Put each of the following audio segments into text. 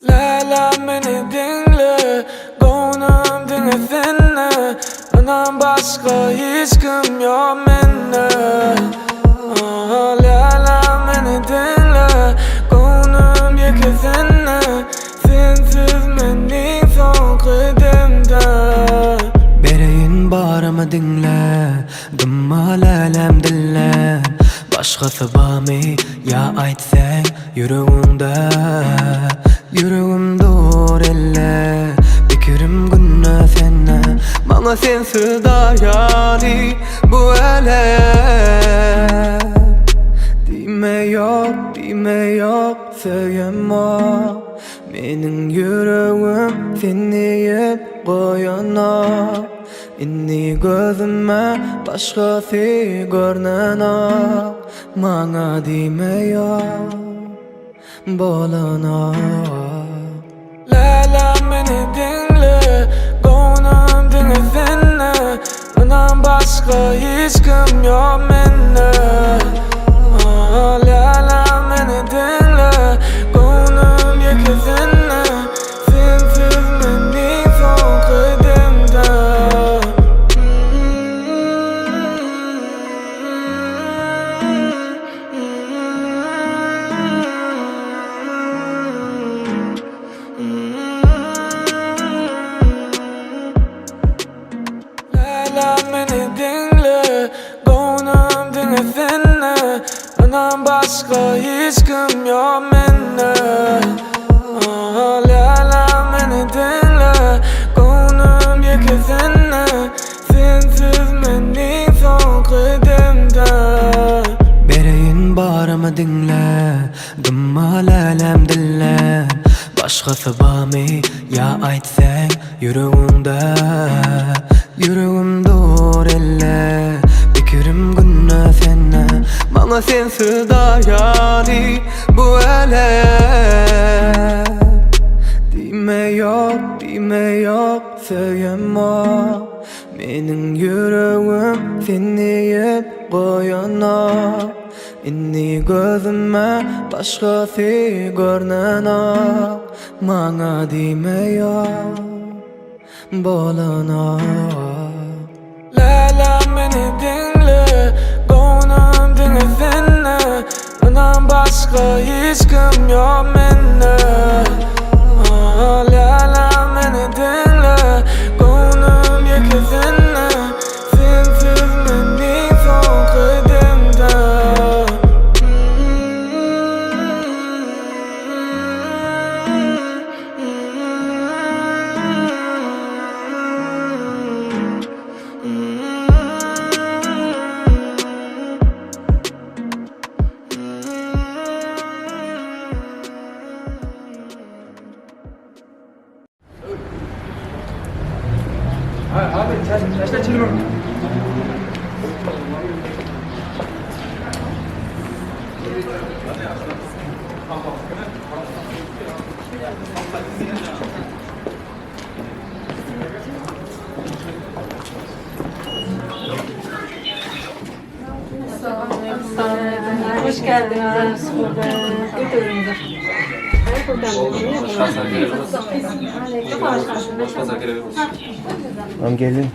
Lala beni dinle, gönlüm dinle. Ondan başka hiç kim yok mende. Lala beni dinle, gönlüm yekizinde. Sensiz mening son qadamda. Bereyin barımı dinle, gımma lalem dille. Başkası bami ya aytsang yüreğimde. Yüreğim dur elle, fikrim günne senne. Bana sensiz dayali bu ele. Dime yok söyleme. Mening yüreğim seni yep koyana. İnni gözüme başkası görnena. Bana dime yok bolana. Lala beni dinle, gönlüm dinle. Ondan başka hiç kim yok mende. Lala beni dinle, gönlüm yekizinde. Sensiz mening son qadamda. Lala beni dinle, gönlüm dinle. Ondan başka hiç kim yok mende. Lala beni dinle, gönlüm yekizinde. Sensiz mening son qadamda. Bereyin barımı dinle, gımma lalem dille. Başkası bami ya aytsang yüreğimde. Yüreğim dur elle, fikrim günne senne. Bana sensiz dayali bu ele. Dime yok söyleme. Mening yüreğim seni yep koyana. İnni gözüme başkası görnena. Bana dime yok bolana. Lala beni dinle, gönlüm dinle. Ondan başka hiç kim yok mende. Lala beni dinle, gönlüm yekizinde. Sensiz mening son qadamda. Abi taşla çelim. Hoş geldiniz. Götürünüz. Tamam gelin.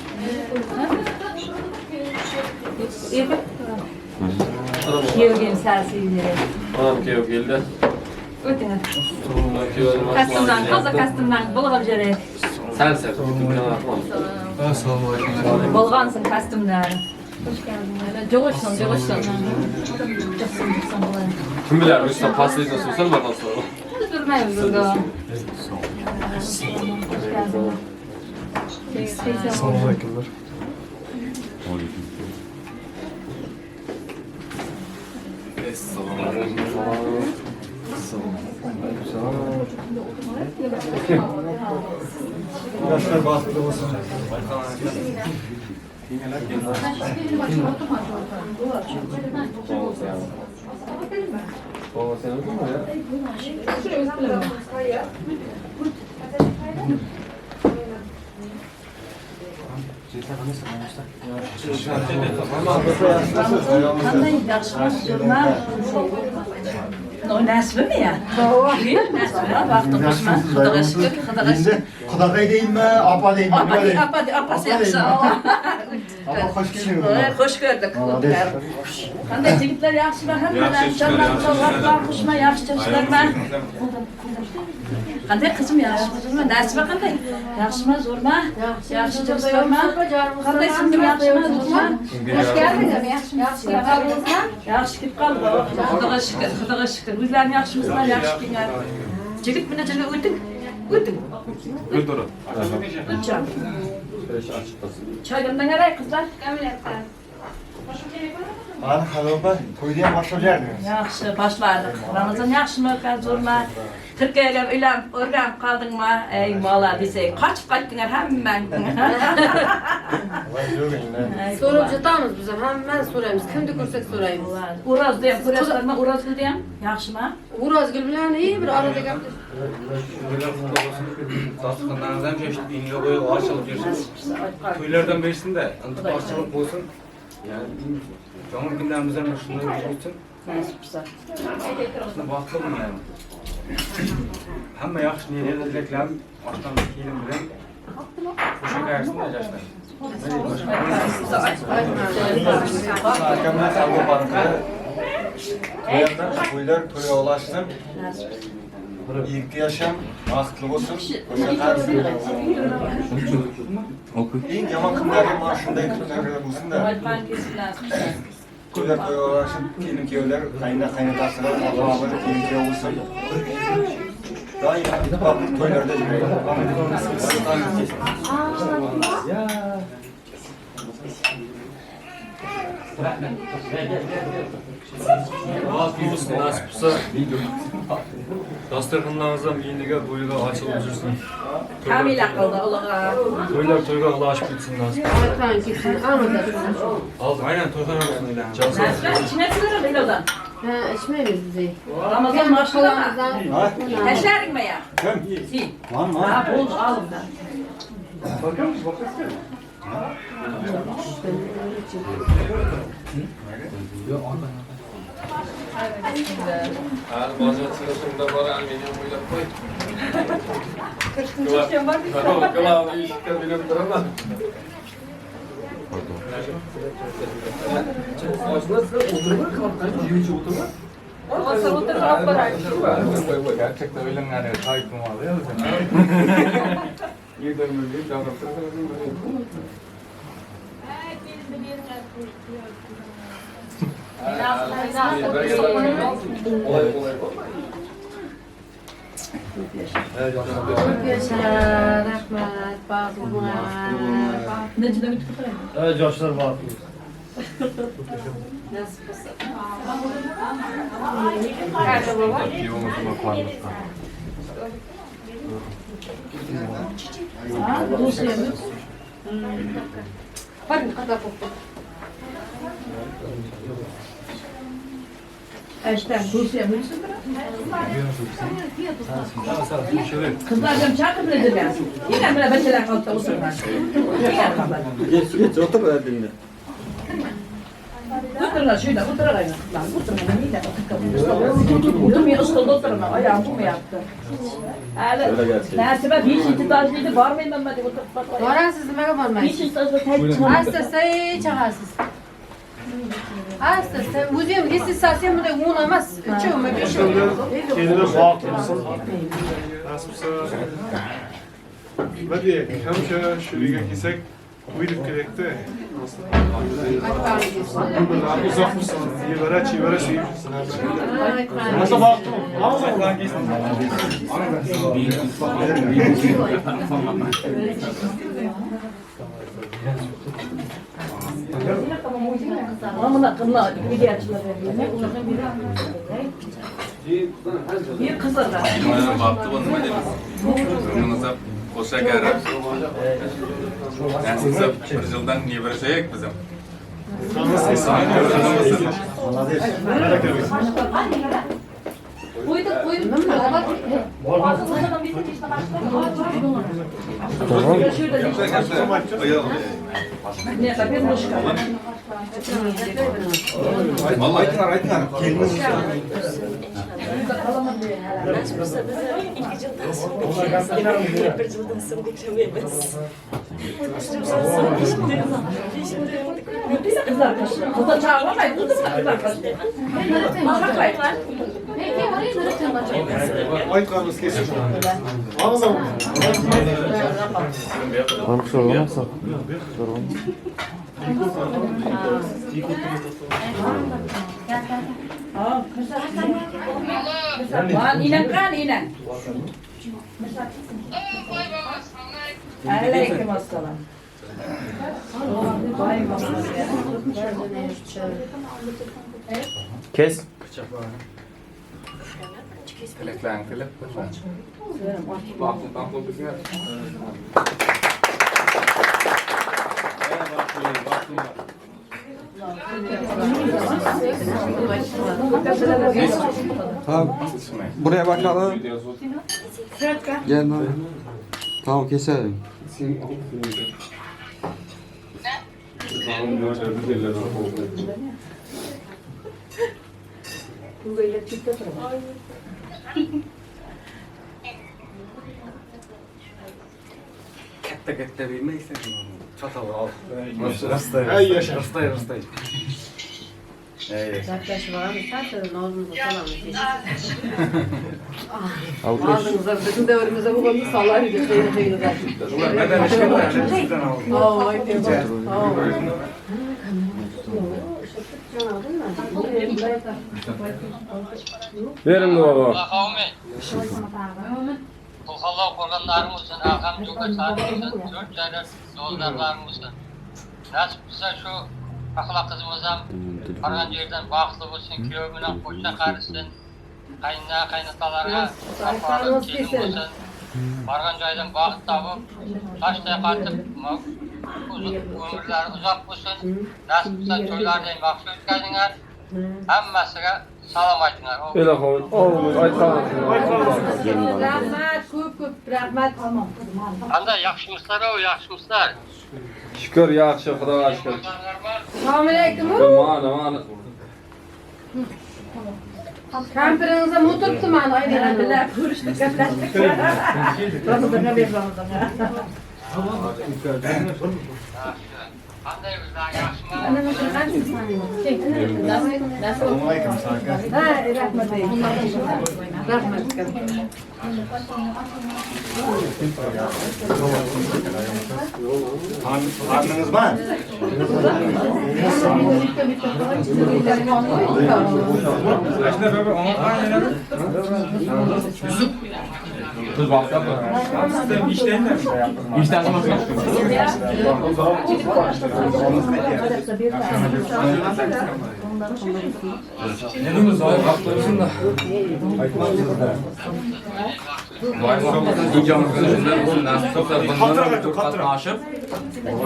Kiyovgen sersiyle. Tamam ki yok geldi. Ötene. Kastımdan, kaza kastımdan bolğap jere. Sen sen gittin kana atma. Bolğansın kastımdan. Hoş geldin. Joğuşsun. Joğuşsun bulan. Kim bilir Rus'ta paslayıcı sosyal bakan sonra. Durmayız burada. Selamünaleykümler. Yaşlar baskıda olsun. Sen öldün mü ya? Şuraya üstüne. Qanday yaxshi ko'rma. Nasibim ya. Nasibim vaqti qo'shma. Xudoga shukr, xudoga shukr. Xudoga deyinmi, apa deyinmi? Apasi yaxshi. Apa hoş geldin. Xush ko'rdik. Qanday yigitlar yaxshimi? Hammalar jonlar xushma, yaxshi chiqishlarmi? Qanday qizim yaxshimi? Nasiba qanday? Yaxshimi, zo'rmi? Yaxshi chiqishlarmi? Qanday singlim yaxshimi, zo'rmi? Hoş geldiniz. Yaxshi qaldingizmi? Yaxshi kelib qoldi. Xudoga shukr, xudoga shukr. O'zlaring yaxshimisizlar, yaxshi kelgan. Jigit bilan joyga o'ting. O'ting. Öldürün. O'tcham. Şöyle açık basın. Choyimdan qaray qizlar. Ana xaloba, to'yda ham boshlayapmiz. Yaxshi, boshladik. Ramazon yaxshimi, zo'rmi? Turkiyaga uylanib, o'rganib qoldingmi? Ey mola desak, qochib qaytdinglar hammang. Voy yo'q endi. So'rab jatamiz biz ham. Hammani so'raymiz. Kimni ko'rsak so'raymiz. Urozni ham ko'rasizlarmi? Urozgulni ham yaxshimi? Urazgul bilan bir arada gaplar. Tasdiqlanandan geçti. İnce boyu açılıp girsin. Köylerden beşsin de antıp açılıp olsun. Yani canlı gündemimizden şunları geçsin. Nasibsa. Aslında baktım yani. Hamma yaxshi niyatliliklar oshdan keyin bilan o'sha karşısında yaşlar. Arkamdan xaloba barqada. To'ylar to'ya olashsin. İlk yaşam vaqtli bo'lsin. O'sha qarshi. Eng yomon kunlarim mana shunday kunlar bo'lsin-da. Aytgan kesin nasibsa. To'ylar to'ya olashsin. Kelin-kuyovlar, qaynona-qaynotasilar, o'g'il kelin-kuyov bo'lsin. Doim ittifoqli to'ylarda yuraylik. Bazı olsun nasipse dasturxonlarimizdan biriga bo'yiga ochilib yursin. Kamila qildi Allohga. To'ylar to'yga ulaşıp gitsin nasip. Aytgan ketsin. Amada. Aldık. Aynen to'ydan olsun ilan. Nasibsa ichine sigirib ilodan. Ha, ichmaymiz biz. Ramazon boshqalardan. Ha? Tashlaringmi ya? Kim? Si. Lan Ha, lan. bo'ldi, olimdan. Hadi bazen sırasında var alüminyum boyla koy. Kılavuz işikten bilip duramam. Ağzına sıra oturma kalkan, jivici oturma. Olsa oturma apparat. Gerçekten öyle yani kayıpım var ya. Yerden böyle davranışlar. Olay olay. Yaşa, rahmat, bağlama. Necide mi tutuyor? Evet yaşlar var. Nasıl olsa. Ha, Rusya'mız. Bakın kadar koktu. İşte Rusya'mız. Kızlarım çakır dediler. Yine böyle beşeler kalktı oturlar. Yine kalktı. Geç otur da dinle. Oturlar şöyle oturlar aynen. Lan oturma yine oturma. Oturmuyor ıskıldı oturma. Ayağım bu mu yaptı? Öyle Nasibe bir şey itirazlıydı. Var mıyım ben de oturup bakmayın. Varasız nimaga Bir bormaysiz? şey itirazlı tek çıkar. Asta-asta chaqasiz. Asta-asta. O'zi ham esiz ham bunday o'n emas. Uchovmi, beshimi? Kendine bağlı mısın? Nasipse hadi hemşe şuraya gitsek uyduk gerekti. Uzak mısın? Yivara çivara sevmişsin. Nasıl baktın? Uzaktan geçtin. Ama kımla videoçular bir kızlar da. Aynen baktı bana ne demiş? Kırmızı koşa gelir. Nasılsa bir yıldan niye böyle şey yok bizim? Молодец. Koyduk. Ağzından bir işte ne tabii muşka. Vallahi aytlar. Keliniz Kızlar kaçtı. Kızlar çağırmamayın. Kızlar kaçtı. Çağırmayın. Aytlarınız kesin. Ağız alın. Bana sorulmazsa. Lan inen kan inen. Aleyküm assalam. Kes. Tileklerini tilep. Baktım tam kopuşuyor. Buraya bakalım. Gel lan. Tamam keselim. Katta bilmeysen. Çatal al. Ey yaşa. Rastay. Yaklaşık var mı? Sen ağzınıza salam. Alkış. Ağzınıza bütün devrimize bu konuda sallar gidiyor. Neden işte var? Sizden aldım. Verin baba. Kulhallah korganlarımızın, akam çok sarımızın, dört tane yoldarlarımızın. Nasip bize şu ahlak kızımızdan, vargan yerden bağışlı olsun, köyümünden koşa karısın, kaynatalarına safalı gelin olsun, vargan jaydan bağıt tapıp, taştaya qatıp, ömürleri uzak olsun, nasip bize toylardan bakşı ötkəydinler, hemmesine salam aytınlar. Öyle koy. Oğlum aytalım. Rahmet, köp rahmet. Anda yaxşımızlar o, yaxşımızlar. Şükür yaxşı, Xudoga şükür. Assalomu alaykum. Mana. Kampiringizni muturibdi mani aylanib. Bilar ko'rishdik, gaplashdik. Ramazonga ber Ramazonga. Qanday bizlar yaxshimi? Karnınız var. Aslında baba ona aynen. Yusuf. Kız baksa da. Sistem işleyin de. İşten sonra ne diyorsunuz abi? Baktırırsın da. İcamızın olsun. Çok da bunlara çok katlaşıp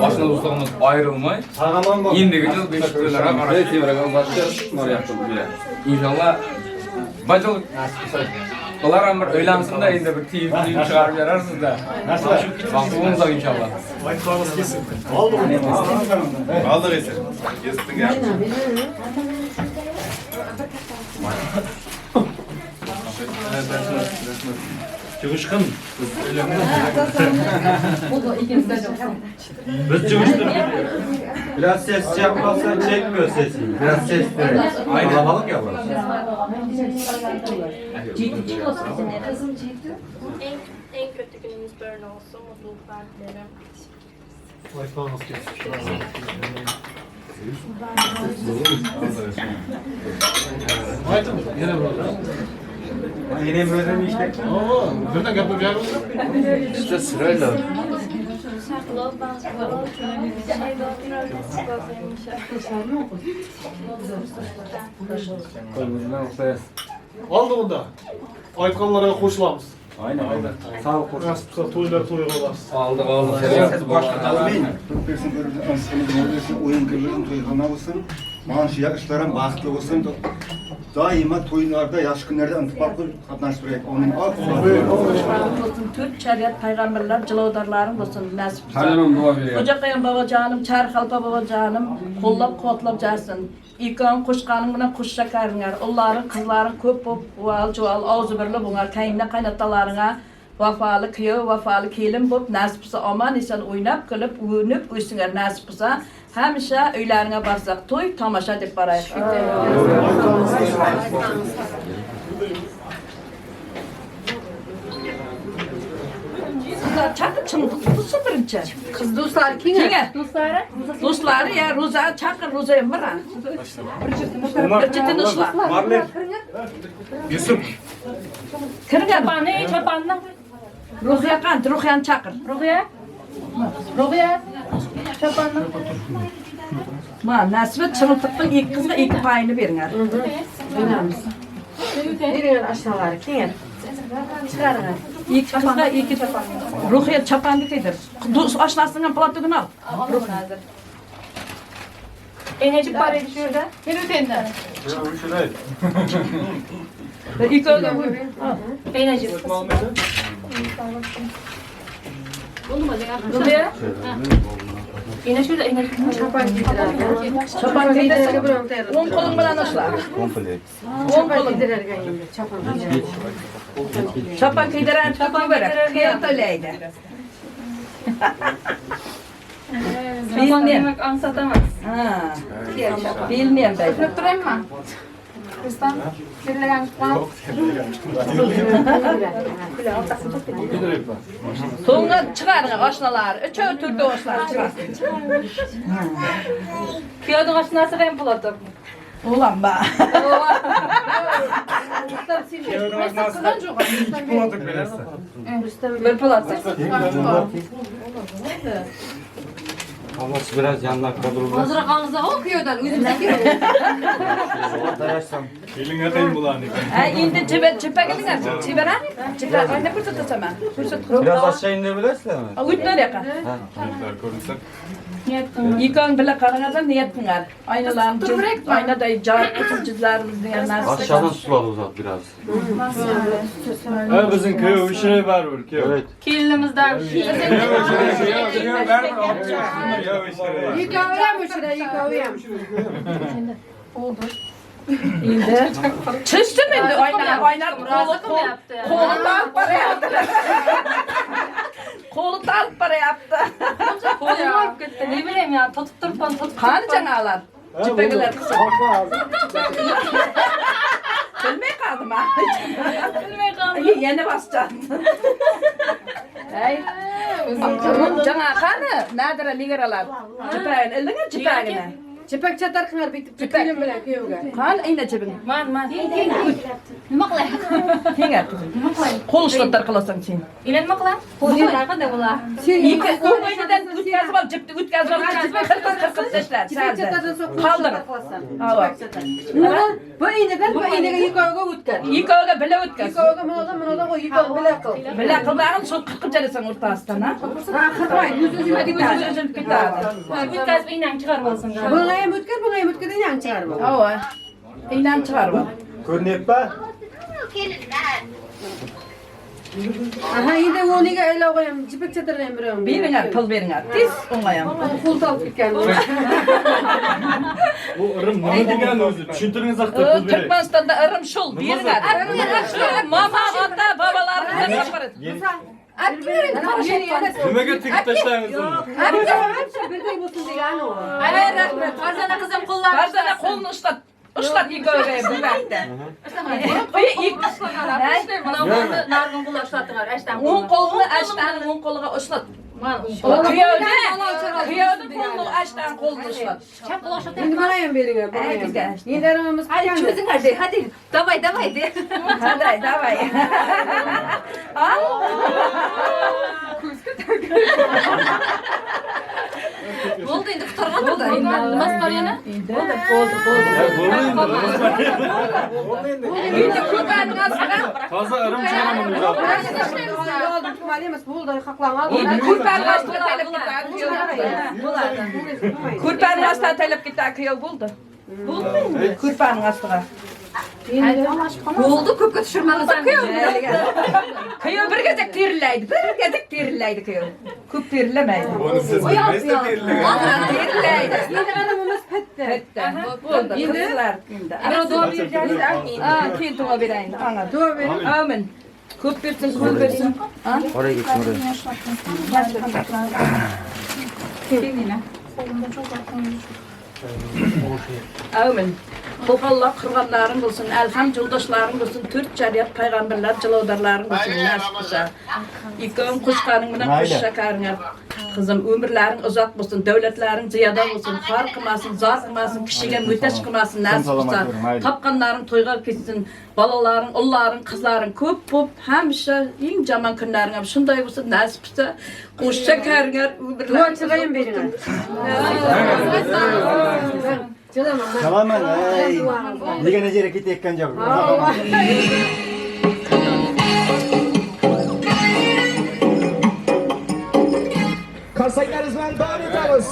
başına dostluğumuz ayrılmay. İndi gideceğiz 5 liraya karşı tevraga başlayıp var yaptık bile. İnşallah bacılık Olar amir öylemsin de indi bir TV çıkarıp yararsınız da. Baktığımız da inşallah. Aytlarınız kesin. Aldım. Aldık eser. Kestin ya. Çıkışkın. Biraz ses yapmazsan çekmiyor sesini. Biraz ses verin. Kalabalık ya burası. En kötü günümüz böyle olsun. Mutluluklar dilerim. Aytlarınız kesin. Aytın. Yine burada. Yine böyle mi işte? Nereden yapıp yer oldu? İşte sırayla. Aldı bunda. Aytkanlara koşulamız. Aynen. Sağ ol koş. Nasipse toylar toy olmaz. Aldık. Oyun kırılın, toyxona olsun. Maaşı yakıştıran, bağışlı olsun. daima toylarda, yaş günlerde ıntıpaklı katnaştırıyor. Onun olsun, Türk şeriat peygamberler, cılavdarlarım olsun, nasip olsun. Halim dua veriyor. Koca kayın baba canım, çar kalpa baba canım, kollap kotlap jarsın. İkan kuşkanın bilen kuş şakarınlar, onların kızların köp bop, ual jual, ağzı birli bunlar, kayınla kaynatalarına vafalı kıyı, vafalı kelim bop, nasip olsa aman insan oynap, kılıp, uynup, uysunlar nasip olsa. Hemşe öylerine barsak toy, tamaşa dip barayıq. Çakır çınıdık tutsa birinci. Kız dostlar kim? Kime? Dostları ya Ruza, çakır Ruza'yım var ha. Birçetin dostlar. Marley. Yusuf. Kırgan. Ne çapandan? Ruhya kan, Ruhyan çakır. Rukiye? Rukiye? Çapandan. Ma, nasibet çınıdıkın ilk kızına ilk payını verin ha. Verin aşağıları kim? Çıkarın. İlk kızına ilk Ruhya çapanlık edir. Aşlasından platını al. Enecik var edip şurada. Yürütenden. İlk öyle buyur. Enecik. Rukiye? Yine şurada enecik. Çapan gidiler. Çapan Gidiler gider. buram tayar. 10 kolun bilen aşlar. Çapan gidiler gayim. Çapan gidiler. Çapan kıydıran çapan verir. Kıyat öyleydi. Çapan yemek ansatamaz. Ha. Bilmiyorum ben. Tutturayım mı? Kızdan. Birileyen kuan. Sonra çıkarın aşnalar. Üçü türlü aşnalar çıkarsın. Kıyadın aşınası ben buladım. Ulan be. Bir buladım. Havası biraz yanına kadar. Hazır kanınıza okuyorlar. Üzümden giriyor. Elin atayım bulanı. Ha indi cipe gidin artık. Cipe ha? Cipe anne fırsat tutsam. Fırsat kuru. Biraz aşağı indirebilirsin mi? Uyutma yaka. Yıkan bile karınlardan niyet kınar. Aynalarını çizdik. Aynada car kısım çizlerimiz diyenler. Aşağıdan sular uzat biraz. Ha bizim köy o işe var vur köy. Evet. Kilimizden. Yıkavuyam şuraya yıkavuyam. İndi. Çizdim indi aynar kolu dağıt para yaptı. Kolu dağıt para yaptı. Kolum var gitti. Ne bileyim ya. Tutup durup tutup. Kanı canalar. Cipegiler kısım. Bilmeye kaldım ha. Bilmeye kaldım. Yeni basacaksın. Hey. Cana kanı. Nedir ligaralar? Cipeğin. Eline cipeğine. Çepek çatar kınar bitip tükelim bile kıyıga. Kan yine cebine. Man. Makla. Hinger kızım. Kol ışlatlar kılasın sen. İlen makla. Kodiyarlar da bula. İlk o önceden ütkazı var, cepte ütkazı var. Kırkıp taşlar. Çepek çatardan sok. Kaldırın. Hava. Bu iğnege yıkavga utkar. Yıkavga bile ütkaz. Yıkavga mınoda o yıkavga bile kıl. Bile kıldağın son kırkıp jarısan ortasından ha. Kırmayın. Yüzüzü gider. Yüzüzü gider. Ütkaz bir inan çıkarmasın. Buna yem utkar yan çıkar bu. Hava. İnan çıkar bu. Көрінет па? Aha yine onu ga ele koyam. Çepek çatar emriyorum. Biringer, pıl biringer. Tiz onlayam. Kul talıp gitken. Bu ırım ne degen özü? Düşündürünüz aktar kız biri. Türkmenistan'da ırım şul. Biringer. Mama, ata, babalar. Nimaga tekip tashlaydingiz uni? Hayır rahmet. Farzana kızım kullan. Barzana kolunu ıslat. Islat yıkavga bu vakti. Nargın bulaşlattılar. Eşten Un kolunu açtan, un koluna ıslat. Kıyavda kolunu açtan kolunu ıslat. Çap bulaşlattılar. Şimdi bana yem verin. Güzel. Yedirmemiz Hadi çözün hadi. Hadi. Davay de. Hadi, davay. Oldu indi kurtarmadı da. Nasıl var yana? Şimdi kurbanın asına. Taza ırım çıkaramam hocam. Kurbanın asına telep gitti. Kurbanın asına telep gitti. Kıyıl buldu. Buldu mu? Kurbanın asına. Oldu köpke düşürmeniz akıyor. Kıyıyor bir gezek tirileydi. Bir gezek tirileydi kıyıyor. Köp tirilemeydi. Onu siz bilmeyiz de birlikte. Tirileydi. Yine adamımız petti. Petti. Burada kızlar. Ara doğru bir geldi. Kim tuğa bireydi. Ana. Dua verin. Amin. Köp versin, kul versin. Oraya gitsin oraya. Amin. Allah kırganların olsun, elham yoldaşların olsun, Türk şeriat peygamberler, cılaudarların olsun, nasipse. İkon kuşkanın bilen kuş şakarına. Kızım ömürlerin uzak olsun, devletlerin ziyada olsun, far kılmasın, zar kılmasın, kişiye müteş kılmasın, nasipse. Tapkanların toyga gitsin, balaların, onların, kızların köp köp, hemşe en jaman günlerine şunday olsun, nasipse. Kuş şakarına Dua çıkayım birine. Salaman, ay. Liga aja kita ikan jauh. Karsaylarımızdan devam ediyoruz.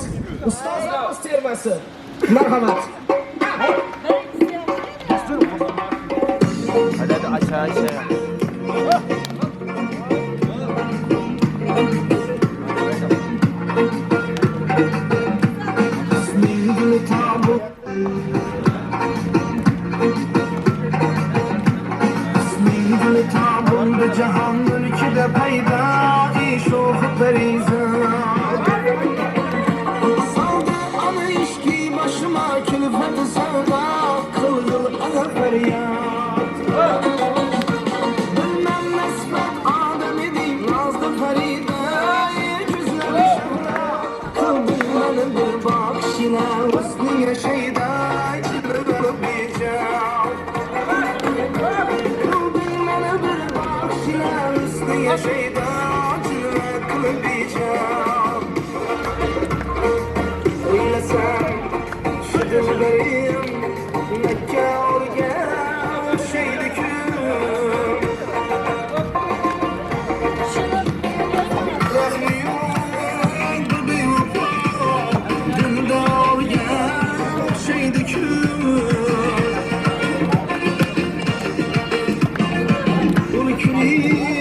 Ustazlarımız terması. Merhamet. Hadi aşağı aşağı. Cihan mülküde peyda işoğu perizan Saldı anı işki başıma külfet-i sevda Kılgıl ana feryat Bilmem nesbet Adem idi nazlı feride Güzeli şehre Kıldın beni bir bakşine Hüsniye şeyde Kılıp diyeceğim ya şeytan kılıp diyeceğim Söylesem şu dilberim Mekke orgen şeydi küm Rahmi yok bir yufa Dilde orgen şeydi küm Bunu külü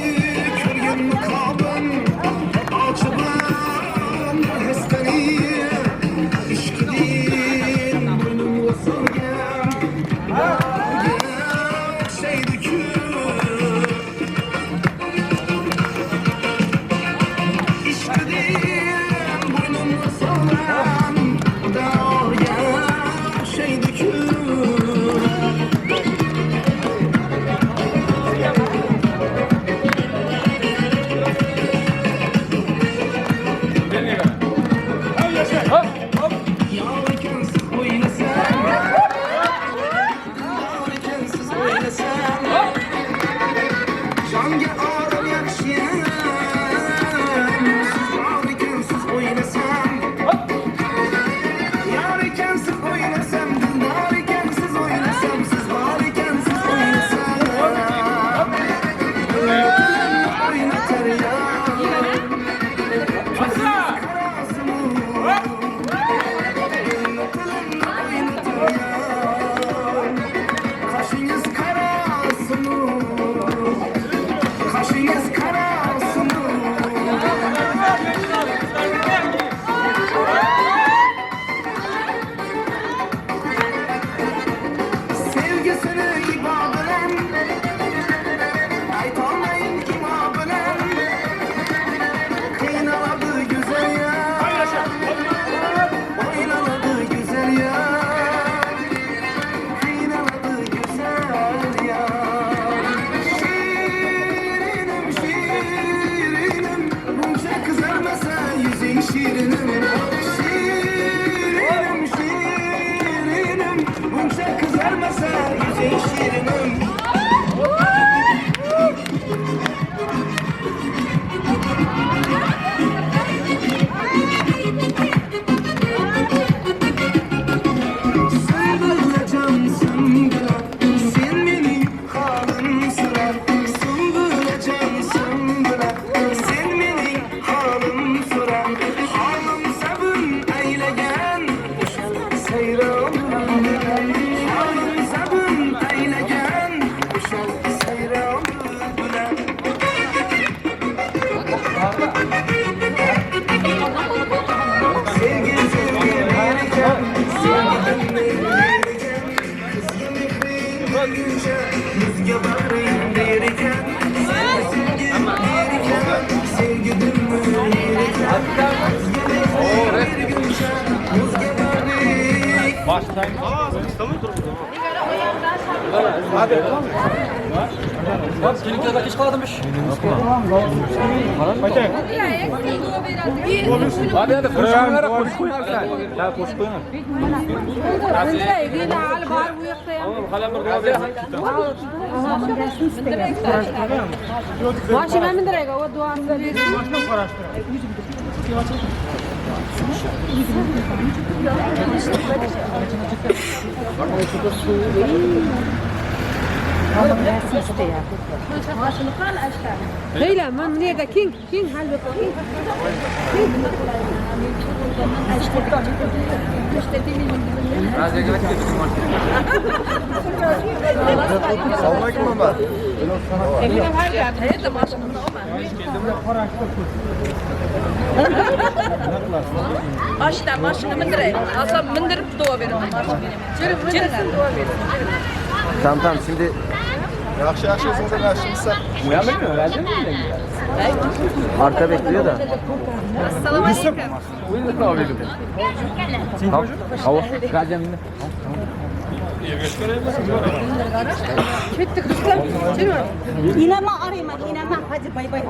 Hayran sabun eyle Başı ben direkt o duanı Leyla, man nerede? King halbuki King. Selamünaleyküm baba. Emine var ya, de başımda olma. Başına mindireyim. Asla mindirip doğa verin. Çırın doğa verin. Tamam şimdi Yaxşı yaşıyorsunuz da yaşlıysa. uyanmıyor verdin mi? Arka bekliyor da. Assalamu alaikum. Uyuduk abi gibi. Tamam. Hava. Geleceğim yine. Bitti kızlar. İnanma arayma, inanma. Hadi bay bay.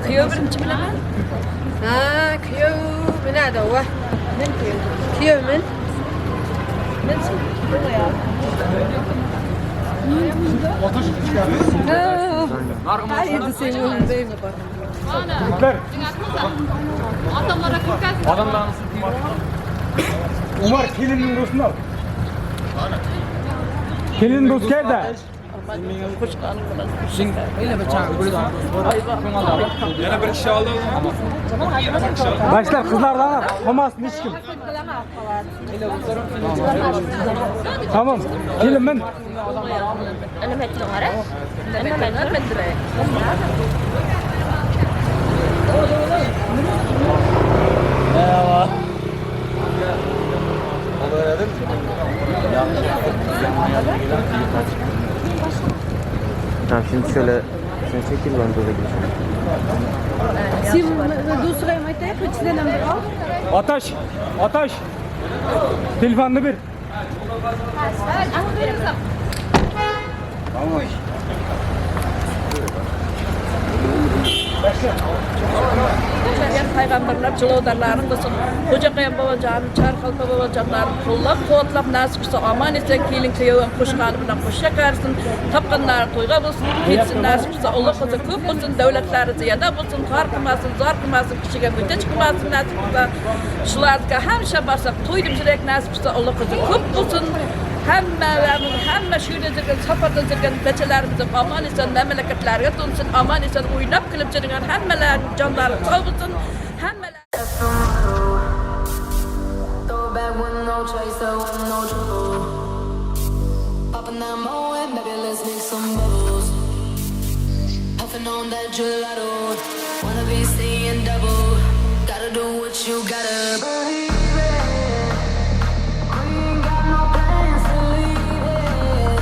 Kıyıyor birinci bilemem. Ha, kıyıyor. Nerede o? Kıyıyor men. Hayır, da senin önündeyim bak. Adamlar Umar kelinin dostunu al. Kelinin dostu geldi. yana bir kişi aldı ama. Başlar kızlardan al. Olmasın hiç kim. Tamam. Gelin ben. Ana metro ara. Ana metro. Tamam şimdi şöyle sen çekil ben böyle geçeyim. Sim, dusrayım aytayım. İçinden hem de al. Ataş. Telefonunu bir. Peygamberler çılgınlarının olsun. Hoca Kıyam babacanım, Çarkal babacanlarım kollap nasipse aman esen kelin kıyıvan kuşkanı bilen kuş yakarsın. Tapkanlar toyga bulsun, ketsin nasipse Allah kızı köp bulsun, devletleri ziyada bulsun, zarkımasın, kişiye müte çıkmasın nasipse. Şulardıka hemşe barsak toydum jirek nasipse Allah kızı köp bulsun. Hemme şöyle zirgen, safarda zirgen beçelerimizin aman esen memleketlerine dönsün, aman esen oynap kılıp zirgen hemmeler canları sağ olsun, hemmeler. Throw back with no chaser, with no trouble. Popping that moe and baby, let's make some bubbles. Puffing on that gelato, wanna be seeing double. Gotta do what you gotta. Baby, we ain't got no plans to leave it.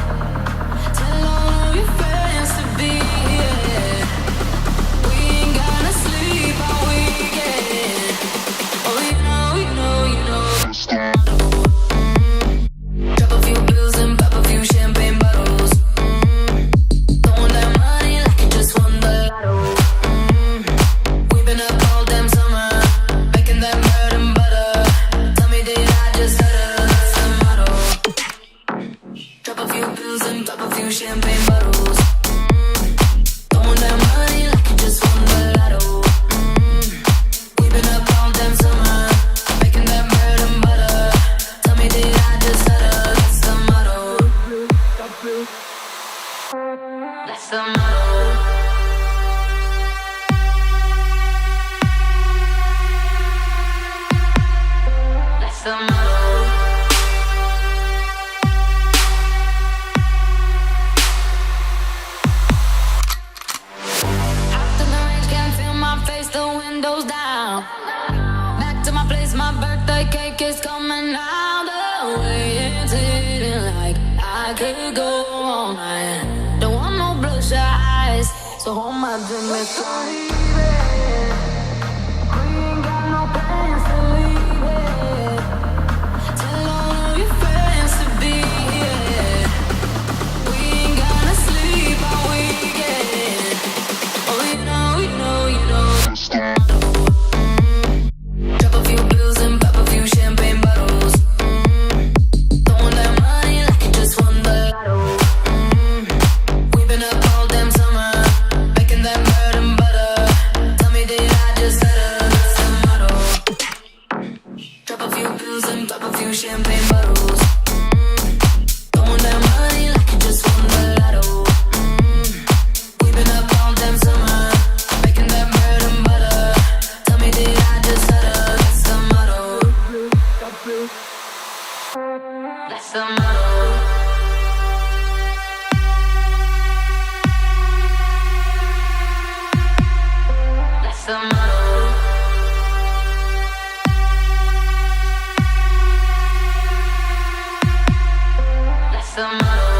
Tell all of your friends to be here. We ain't gonna sleep all weekend. Oh, you know. Drop a few bills and pop a few champagne bottles. Throwing that money like you just won the lotto. We've been up all damn summer, making that bread and butter. Tell me, did I just stutter? That's the motto. Drop a few bills and pop a few champagne bottles. Throwing that money like you just won the lotto. We've been up all damn summer, making that bread and butter. Tell me, did I just stutter? That's the motto. That's the motto. That's the motto. Hopped in the range, can't feel my face, the windows down. Back to my place, my birthday So hold my drink, let's go. We ain't got no plans to leave it. Tell all of your friends to be here. We ain't gonna sleep all weekend. Oh, you know, you know, you know. Drop a few bills and pop a few champagne bottles. Throwing that money like you just won the lotto. We've been up all damn summer, making that bread and butter. Tell me, did I just stutter? That's the motto. Drop a few bills and pop a few champagne bottles. Throwing that money like you just won the lotto. We've been up all damn summer, making that bread and butter. Tell me, did I just stutter? That's the motto. That's the motto. That's the motto. That's the motto.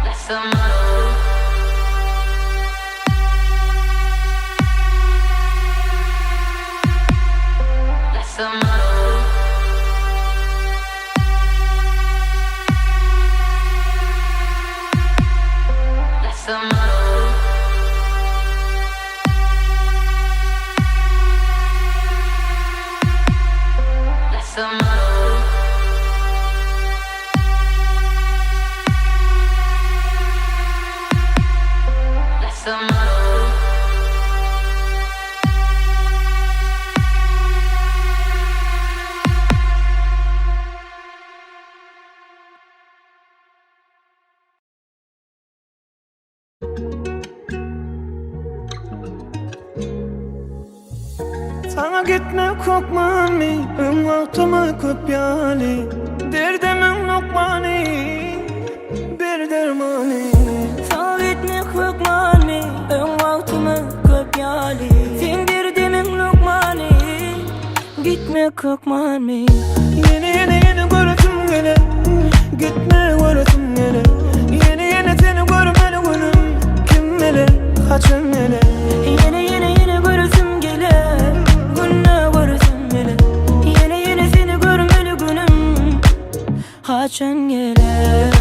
That's the motto. That's the motto. That's the motto. That's the motto. That's the motto. Sana gitme korkmani, ümmetime kopyali. Derdimin lokmani, bir dermani. Sana gitme korkmani, ümmetime kopyali. Sen derdimin lokmani, gitme korkmani. Yeni göresim gele, gitme göresim gele. Yeni seni görmeli günüm, kim bilir kaçın ele. Yeni göresim gele. Yeni seni görmeli günüm kaçan gelir.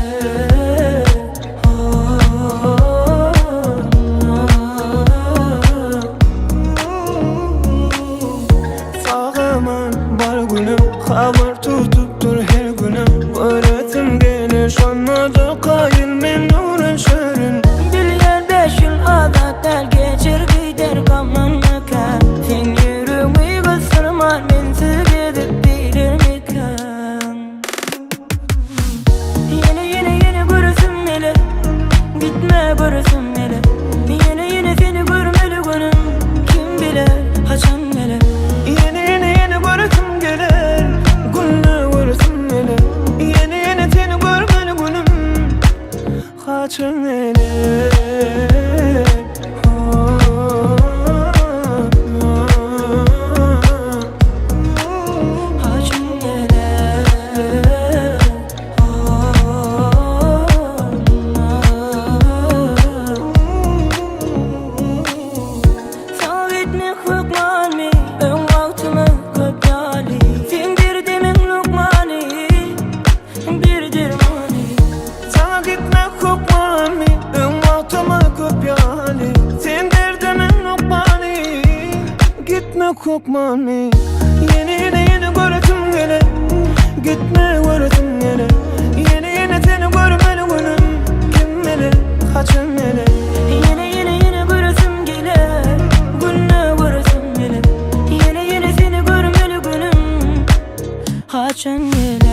Sağaman var günüm, haber tutup dur her günüm. Öğretim gelir şanladı kayılmen nurun şörün. Bir yer 5 yıl adatlar geçir gider gamlan mekan. Sen yürümeyi kısırman bensiz gidip bilir mekan. Yeni görürsün hele, gitme görürsün hele. Yeni seni görmeli günüm, kim bilir kaçan gelir. Yeni görürsün gelir, günle görürsün hele. Yeni seni görmeli günüm, kaçan gelir. Korkmani, yeni göresim gele, gitme göresim gele. Yeni seni görmeli günüm, kim bilir kaçın ele. Yeni göresim gele, günle göresim gele. Yeni seni görmeli günüm kaçın ele.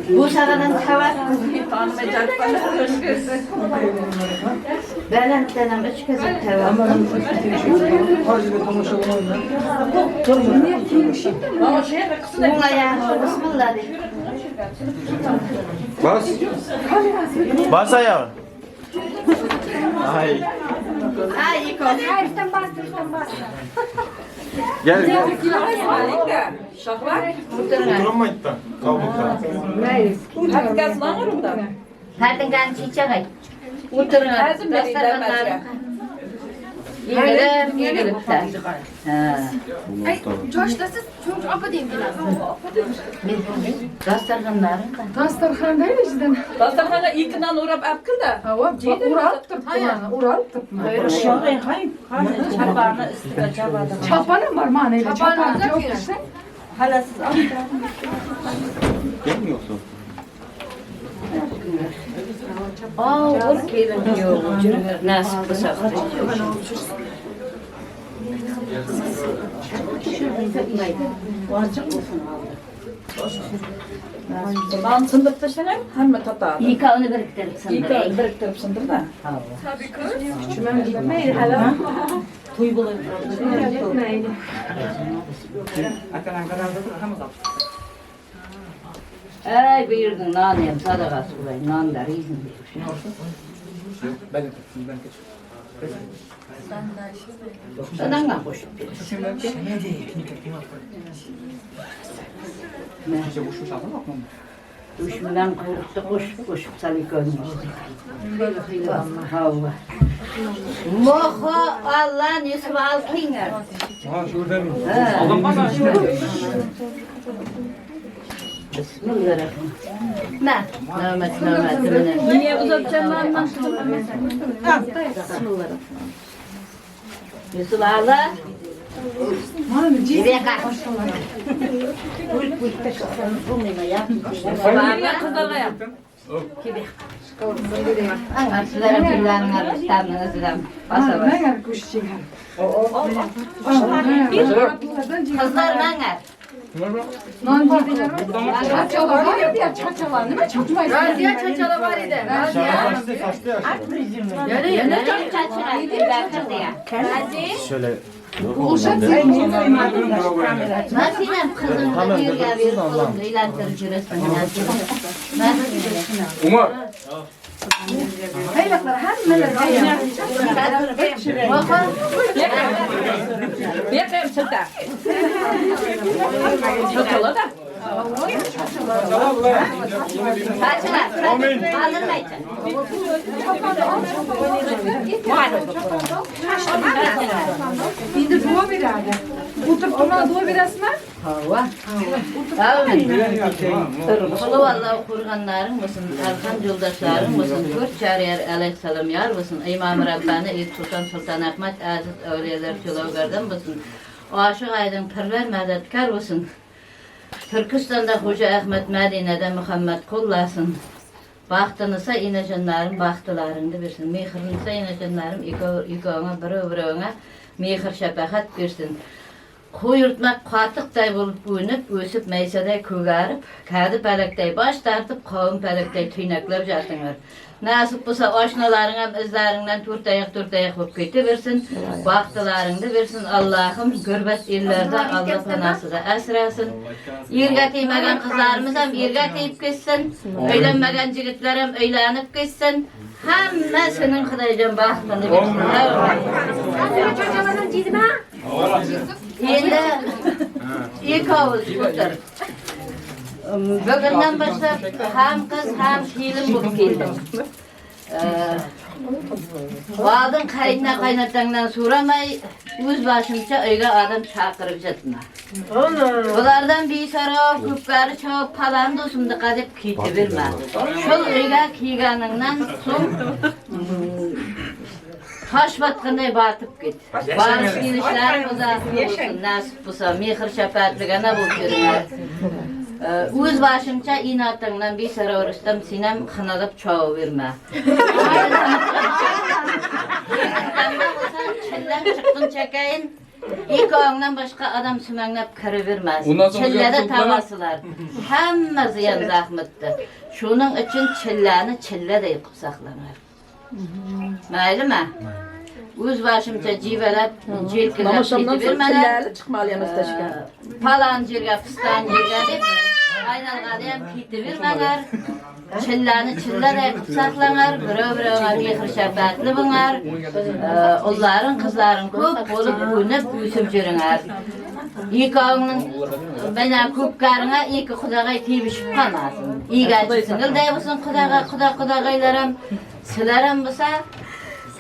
Bu saradan tava. Ben denem üç kez tava. Buna ya, bismillah. Bas. Bas ayağı. Ay. Ay, yıkıl. Gel gel. Şahlar. Durma itti. Kaldıkta. Herkes lan orada. Hadi ben çiçeği. Oturun. Lazım Dastarhanlar. İngilip, İngilip de. Ay, Coş da siz çok apa diyeyim biraz. Dastarhanlar. Dastarhan değil işte. Dastarhana ilkinden uğrap apkıl da. Hava, uğrayıp tırptım. Uğrayıp tırptım. Çaparını üstüne çapardı. Çapanım var maneyle. Çapan yok işte. Halasız al. Gelmiyorsun. Aa, o kelin yok. Nasıl bu sefer? Ben sındık taşına hem tata. İyi kavunu biriktirip sana. İyi ki biriktirip sındır da. Tabii kız. Küçümem gitmeyin hala. Tuy bulayım. Gitmeyin. Ay buyurdun nan yem sadakası bulayım. Nan da rizin diyor. Sadan da koşup bir. Düşmeden koşup salı koymuş. Hava. Moho Allah'ın Yusuf Alkınger. Ha şurada mı? Alın bana. Bismillahirrahmanirrahim. Nömet. Niye uzatacağım ben? Bismillahirrahmanirrahim. Yusuf Allah. Nereye kalk? Niye kızlarla yaptın? Angarsızlara kullananlar istanlarınızdan basalım. Ne kadar kuş çıkar. Kızlar mangar. Non gidiler. Çaçalar var ya çaçalar değil mi? Çaçmayı. Raziye çaçalı var idi. Kaçtı kaçtı ya. Yöne çok çaçına gidiyorlar kızı ya. Şöyle. Nasıl kızın bir bir kolumda ilandırıcı resmini nasıl? Umar. Hayırlar hammeler hayır. Bir kere çıktı. Çaçalı da. Saçlar, alınmayacak. Şimdi dua bir hadi. Oturup ona dua bir resme. Hava. Kulu vallahi kurganların mısın, Erkan yoldaşların mısın, Kurt Çağrıyer Aleyhisselam yar mısın, İmam-ı Rabbani Sultan Ahmet Aziz Öğleyeler Çolağgar'dan mısın, o aşık aydın pirler medetkar mısın, Türkistan'da Hoca Ahmet Medine'de Muhammed kullasın, baktınızsa inecenlerin baktılarını versin, mihrinizsa inecenlerin ikona biri mihir şefakat versin. Kuyurtmak katıqday bolup buyunup, ösüp meyseday kögarıp, kadı pelekday baş tartıp, kavun pelekday tüynekler jatыңар. Nasip bulsa aşnalarına izlerinden dört ayak hop versin, baktılarını versin. Allah'ım gürbet illerde Allah panası da esresin. Yerge teymegen kızlarımız hem yerge teyip geçsin, öylenmegen jigitlerim öylenip geçsin. Hammesinin Xudaycan baktığını versin. Endi ilk avuz otur. Bugünden başlap hem kız hem kelin bulup geldim. Valdın kaynatangdan soramay, öz başımca öyge adam çakırıp jatına. Bulardan bir sarı köpkari çoğup palan dostumda kadep kiti verme. Şol öyge kiyganından son taş batkanday batıp git. Barış gelişler olsun, nasip bulsa, mihir şefaatligana bulup yürünger. Öz başımça inatından bir sıra uğraştım, sinem hınalıp çoğu verme. Çillen çıktın çekeyin, ilk ağından başka adam sümenlep kırı vermez. Çillede tavasılar. Hem ziyan zahmetti. Şunun için çilleni çille de yıkıp saklanır. Maylı mı? Öz başımca civelep, cilkilep gidi vermeler. Palan cirge, fıstan cirge deyip, aynalga deyem piti vermeler. Çilleni çille de yıkıp saklanır. Bire mehir şefetli bunlar. Onların kızların köp olup oynap büyüsüp jürünger. İlk ağının bana köp karına ilk kudagay tebişip kanasın. İyi gelçisin. Gılday bulsun kudagaylarım. Silerim bulsa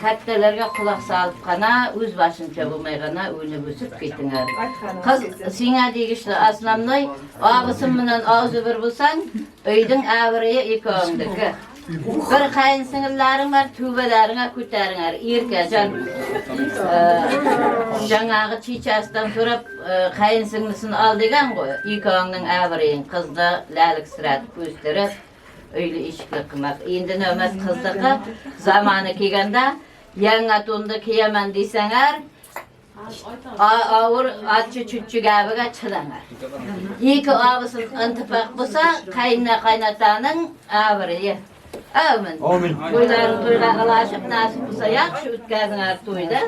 kattelerge kulak salıp kana, öz başınca bulmay kana öyle büsüp gittinger. Kız sine degişli aslamday, ağabısın bilen ağzı bir bulsan, öydün ağırıya ilk ağındaki. Bir kayın sınırlarım var, tübelerine kütteringer, irke Жаңағы çiçastan sorup kayın sınırlısını al degen koy. İlk ağının ağırıyın, kızda lalik sırat gösterip, öyle işlik kılmak. Endi nömet kızdaki zamanı kelgende yanğa tonda kiyemen desenger, ağır atçı çütçü gabiga çılanger. İki ağabısın ıntıpak bulsa kayınla kaynatanın ağırıyı. Amin. Amin. Toyların toyga alaşıp nasip bulsa yakşı ütkazınar toyda.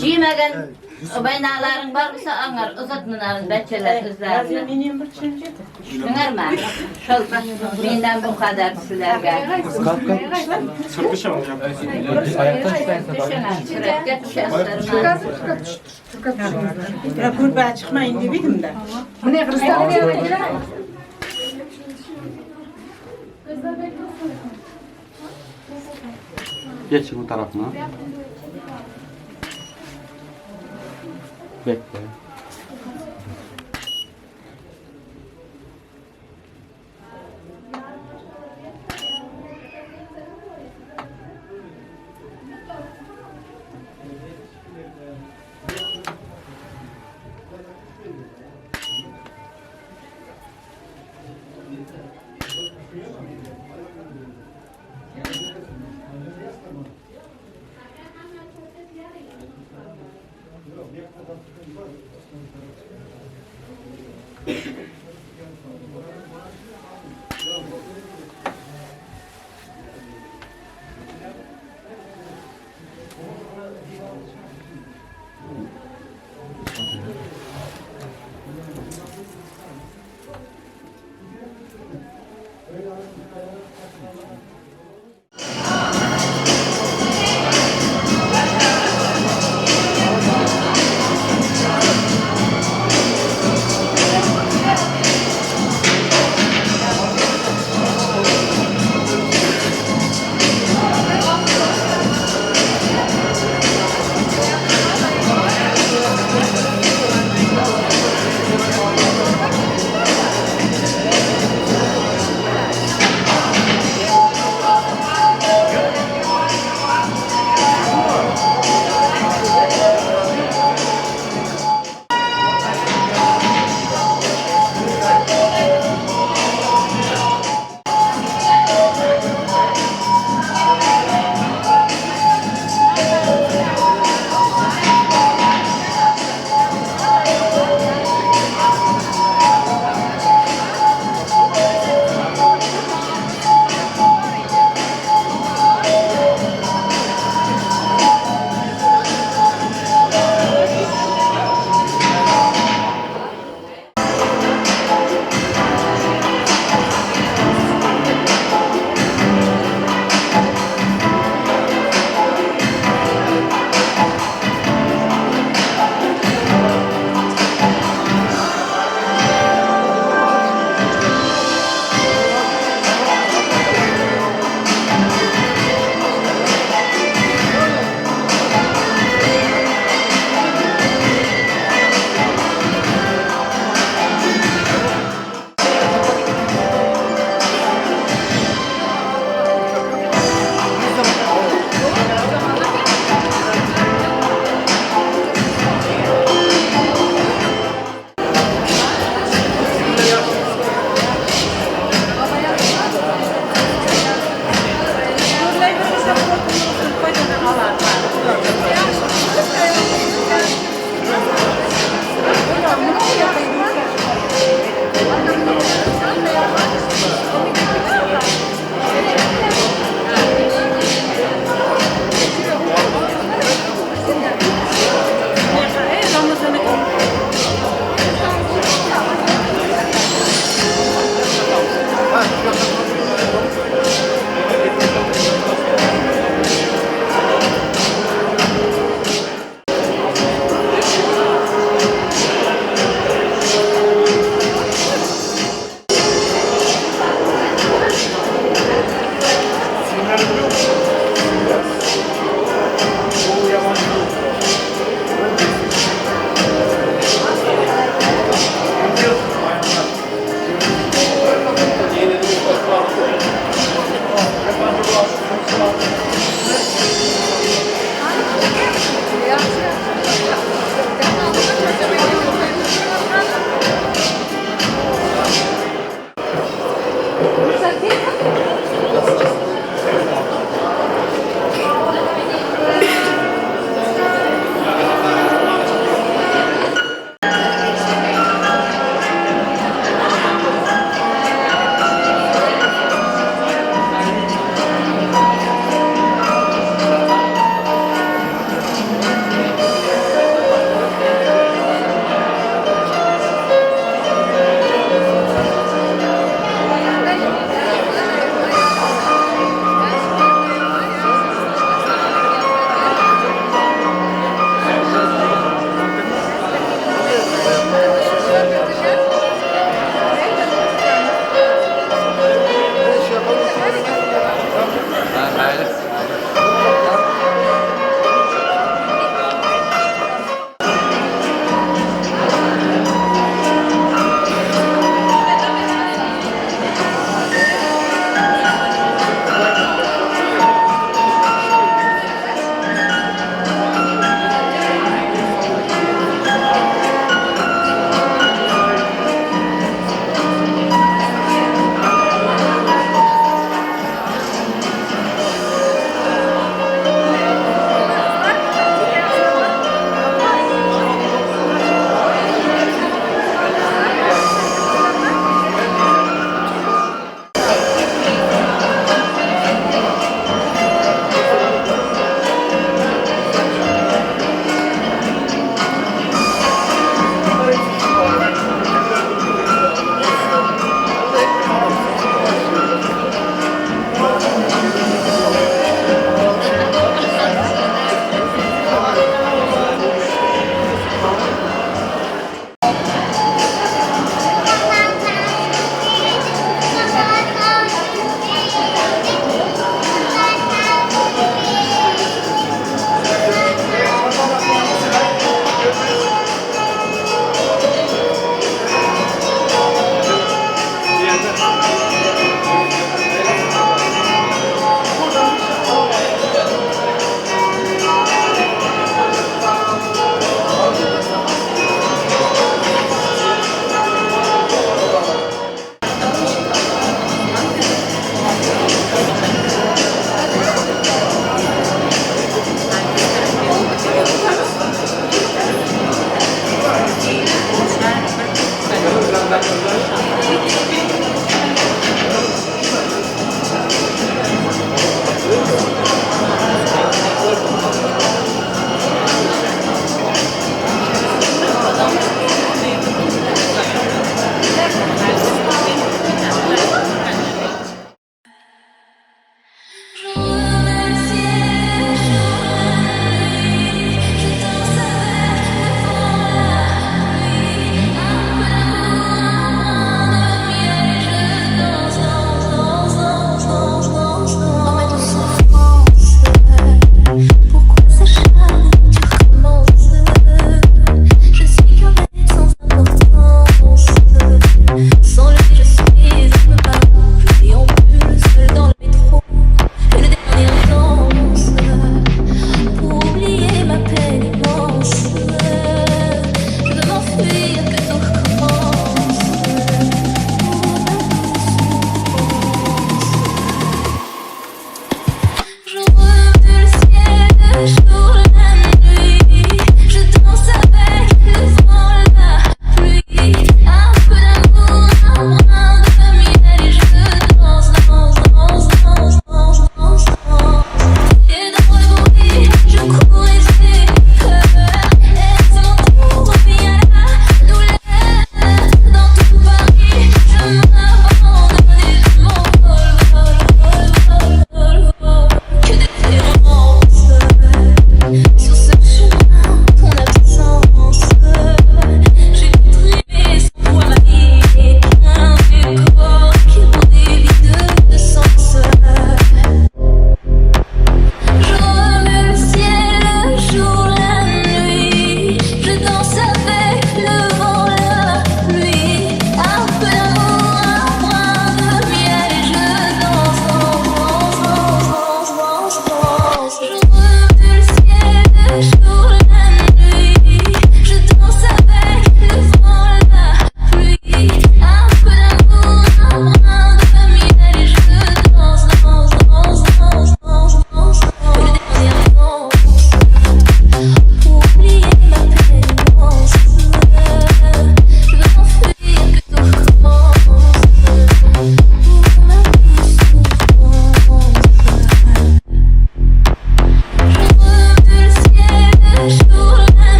Cimegen baynaların var bulsa angar uzatmınarın betçeler kızlarını. Şunlar mı? Şol benden bu kadar sizlerge. Sırkışa mı Ya kurbağa çıkmayın dedim de. Bu ne Hristiyan geldiler? Geçin bu tarafına. Bekle.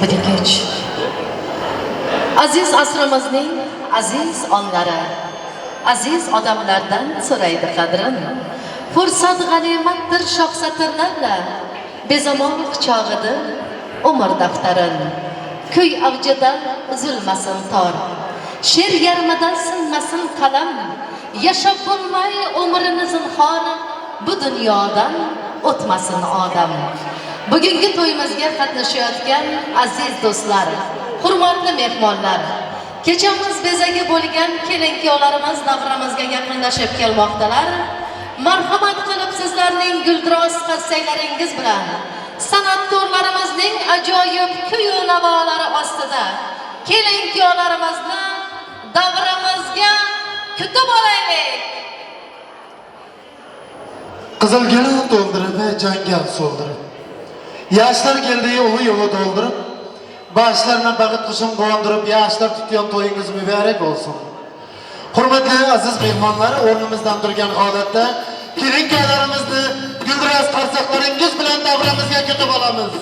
Bilgich. Aziz asrimizning aziz onlari, aziz odamlardan so'raydi qadrin. Fursat g'animatdir shohsatirlarla, bezamonlik chog'ida umr daftarin. Kuy avjida uzilmasin tor, she'r yarmida sinmasin qalam. Yashab bo'lmay umrini zinhor, bu dunyodan o'tmasin odam. Bugungi to'yimizga qatnashayotgan aziz do'stlar, hurmatli mehmonlar, kechamiz bezaga bo'lgan kelin-kuyovlarimiz davramizga yaqinlashib kelmoqdalar. Marhamat qilib sizlarning guldiroz qassaylaringiz bilan san'atkorlarimizning ajoyib kuy-u navolari ostida kelin-kuyovlarimizni davramizga kutib olaylik. Qizilguli to'ldirib, jangal so'ldirib, yoshlar keldi ulu yo'li to'ldirib, boshlarni bag'it qushim qondirib, yoshlar tutgan to'yingiz muborak bo'lsin. Hurmatli aziz mehmonlar, o'rnimizdan turgan holatda kelin-kuyovlarimizni guldiroz qarsoqlaringiz bilan davramizga kutib olamiz.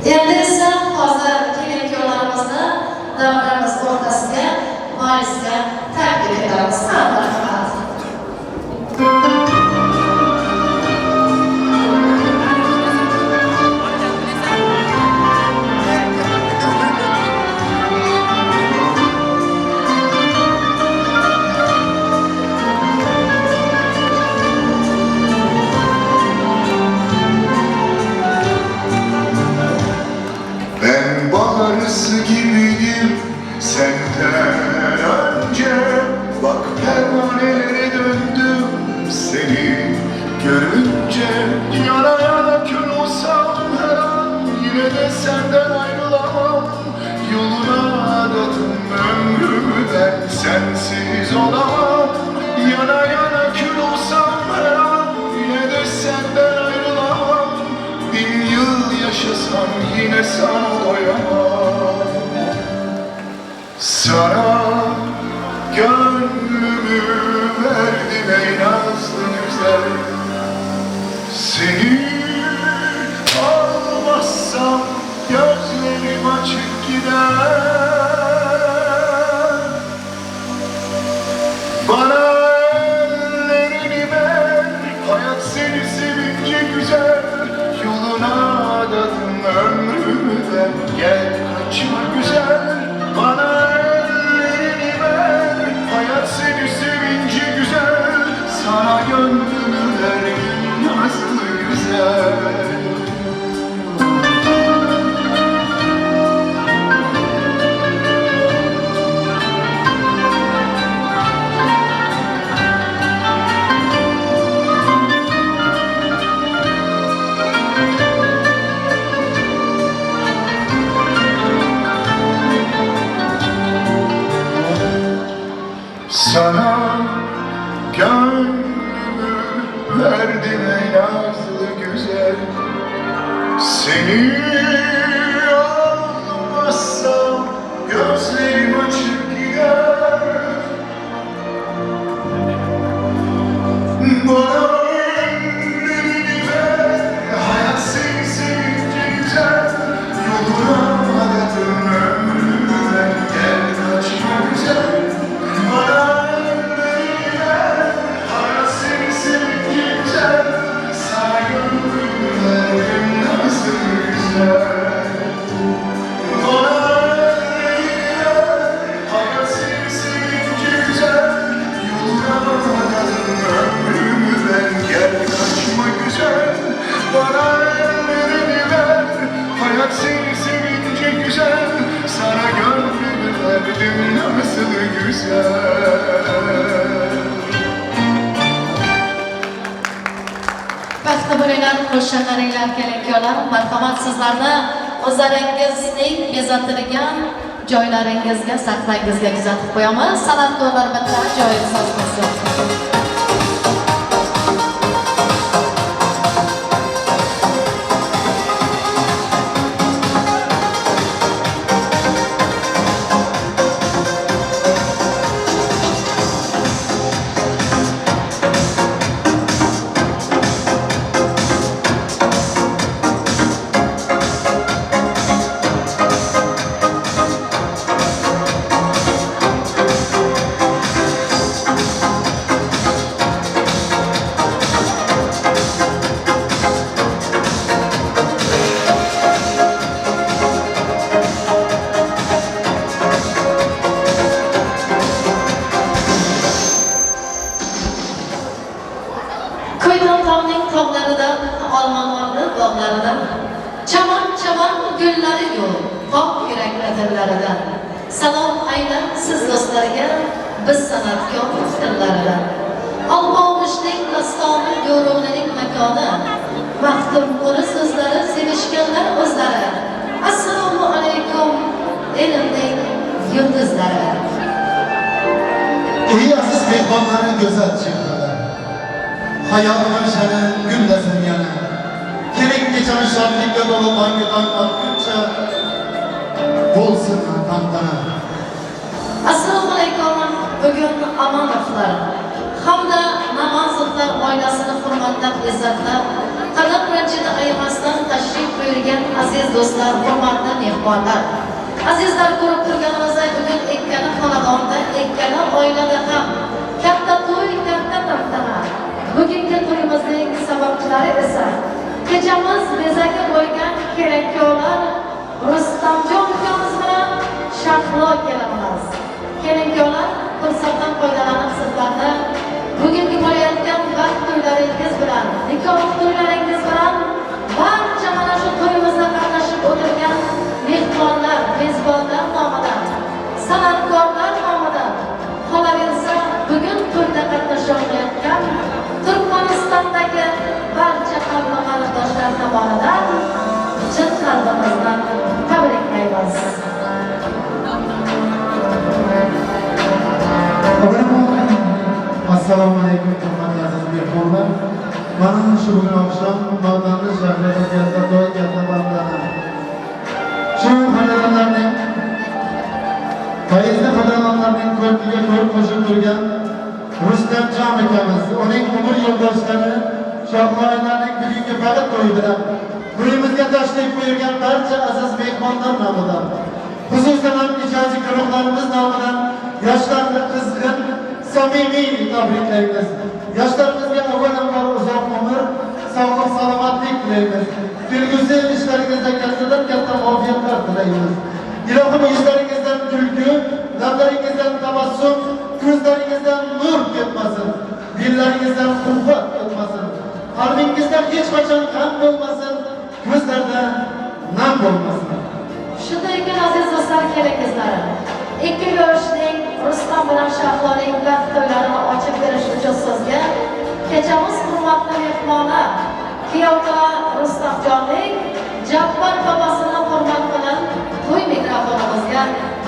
Endi esa hozir kelin kuyovlarimizni davramiz o'rtasiga voisga taklif etamiz. Marhamat. Ben baharısı gibiydim senden önce. Bak pervanelere döndüm seni görünce. Yana yana kül olsam her an yine de senden ayrılamam. Yoluna adadım ömrümü ben sensiz olamam. Yana yana kül olsam her an yine de senden ayrılamam. 1000 yıl yaşasam yine sana doyamam. Sana gönlümü verdim ey nazlı güzel. Seni almazsam gözlerim açık gider. Bana ellerini ver, hayat seni sevince güzel. Yoluna adadım ömrümü ver, gel kaçma güzel. Bana ellerini ver, hayat seni sevince güzel. Sana gönlümü verdim nazlı güzel. Sana gönlümü verdim ey nazlı güzel. Seni almazsam gözlerim açık gider. Bana ellerini ver, hayat seni sevince güzel. Yoluna adadım ömrümü ver, gel kaçma güzel. Bana seni sevince güzel, sana gönlümü verdim nasıl güzel. Baxtli bo'linglar, qo'shiqlaringlar kelin-kuyovlar. Marhamat, sizlarni o'zlaringizning bezatilgan joylaringizga, sahnangizga kuzatib qo'yamiz. San'atkorlar bitta joyini sozlaymiz. Çaman gülleri yok, pop yürekli dillerinden. Salom aynan siz dostlarga, biz san'atkor dillerinden. Alpomişning dastoni yo'rovlining makoni. Vaqtim qo'li so'zlari sevishganlar o'zlari. Assalomu alaykum elimdek yulduzlari. Ey aziz mehmonların güzel çehreler, hayatımın şeni güllesin yana. Gelin geçen şartlıkla dolu banyodan kalkınca bolsun tantana. Assalomu alaykum, bugun Amanovlar hamda Namazovlar oilasini hurmatlab, izzatlab, qadam ranjini ayamasdan do'stlar, hurmatli mehmonlar. Azizlar, ko'rib turganimizdek bugun ikkala xonadonda, ikkala oilada ham katta to'y, katta tantana. Bugungi to'yimizning sababchilari esa kechamiz bezagi bo'lgan kelinkolar Rustamjon ukamiz bilan Shahlo kelinimiz. Kelinkolar, fursatdan foydalanib sizlarni bugungi bo'layotgan vaqt to'ylaringiz bilan, nikoh to'ylaringiz bilan barcha mana shu to'yimizda qatnashib o'tirgan mehmonlar, mezbonlar nomidan, san'atkorlar nomidan, qolaversa bugun to'yda qatnashayotgan Turkmanistondagi barcha qavm qarindoshlar tomonidan chin qalbimizdan tabriklaymiz. Assalomu alaykum hurmatli aziz mehmonlar. Mana shu bugun oqshom Nodonli shahrida katta to'y, katta bandana. Shu xonadonlarning fayzli xonadonlarning ko'rkiga ko'r qo'shib turgan Rustamjon ukamiz, uning umr yo'ldoshlari, shohloylarning bugungi bag'it to'yi bilan to'yimizga tashrif buyurgan barcha aziz mehmonlar nomidan, xususan ham ijodiy guruhlarimiz nomidan yoshlarni qizg'in samimiy tabriklaymiz. Yoshlarimizga avvalambor uzoq umr, sog'lik, salomatlik tilaymiz. Kelgusi ishlaringizda kattadan katta muvaffaqiyatlar tilaymiz. Ilohim yuzlaringizdan kulgu, lablaringizdan tabassum, ko'zlaringizdan nur ketmasin, dillaringizdan quvvat ketmasin, qalbingizda hech qachon g'am bo'lmasin, ko'zlarda nam bo'lmasin. Shunday ekan aziz do'stlar, kelingizlar. Ikki yoshning Rustam bilan Shahloning vaqt to'ylarini ochib berish uchun sizga kechamiz hurmatli mehmonlar kuyovga Rustamjonning Jabbor bobosini hurmat bilan to'y mikrofonimizga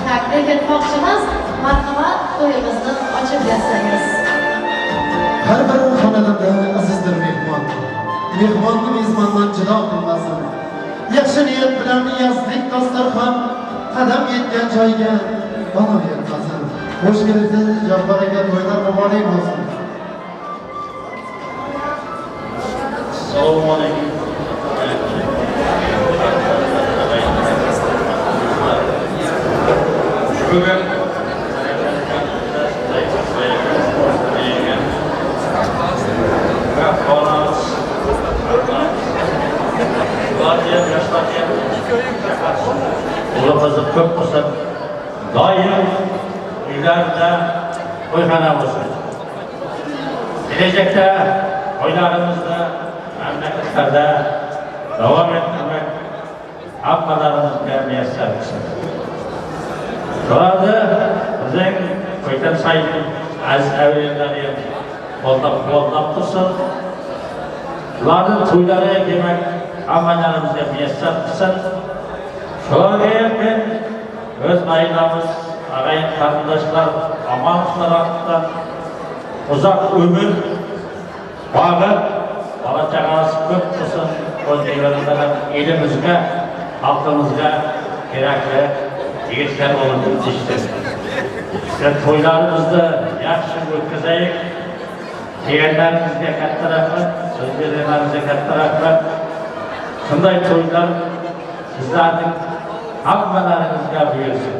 taklif etmoqchimiz. Marhamat, to'yimizni ochib bersangiz. Har bir xonadonda azizdir mehmon. Mehmonni mezmondan jido qilmasin. Yaxshi niyat bilan niyozlik dasturxon qadam yetgan joyga Bana yetmesin. Hoş gelirsiniz, Jabbor aka, to'ylar muborak bo'lsin. Assalomu alaykum. Bugun Ulug'imizni ko'p qilsin. Doim uylarda to'yxona bo'lsin. Kelajakda oilarimizda, mamlakatlarda davom ettirmak hammalarimizga muyassar bo'lsin. Shularni bizning qo'ygan saytning aziz avliyolari qo'llab tursin. Ularning to'ylari demak hammalarimizga muyassar bo'lsin. Shularga men öz ailamiz, ağay kardeşler, aman kılaraktan uzak ömür, bağır, bala çağası köp kısın, koyduğundan elimizde, halkımızda gerekli yigitler olurdu işte. İşte toylarımızda yaxşı ötkazayık, diğerlerimizde katta rahmet, sözlerimize katta rahmet. Şunday toylar sizlerden hammalarınızga buyursun.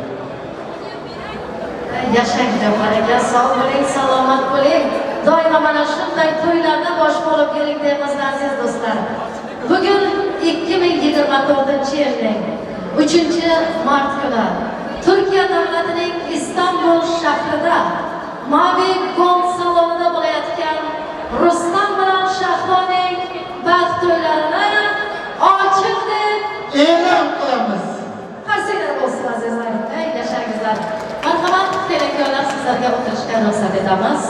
Yashang Jabbor aka, sog' bo'ling, salomat bo'ling. Doimo mana shunday to'ylarda bosh bo'lib keling deymiz aziz do'stlar. Bugun 2024-yilning 3-mart kuni Turkiya davlatining Istanbul shahrida Mavi Gong salonida bo'layotgan Rustam bilan Shahloning baxt to'ylarini ochiq deb e'lon qilamiz. Qarsinglar bo'lsin azizlar. Yashangizlar. Marhamat, kelinkolar, sizlarga o'tirishga ruxsat etamiz.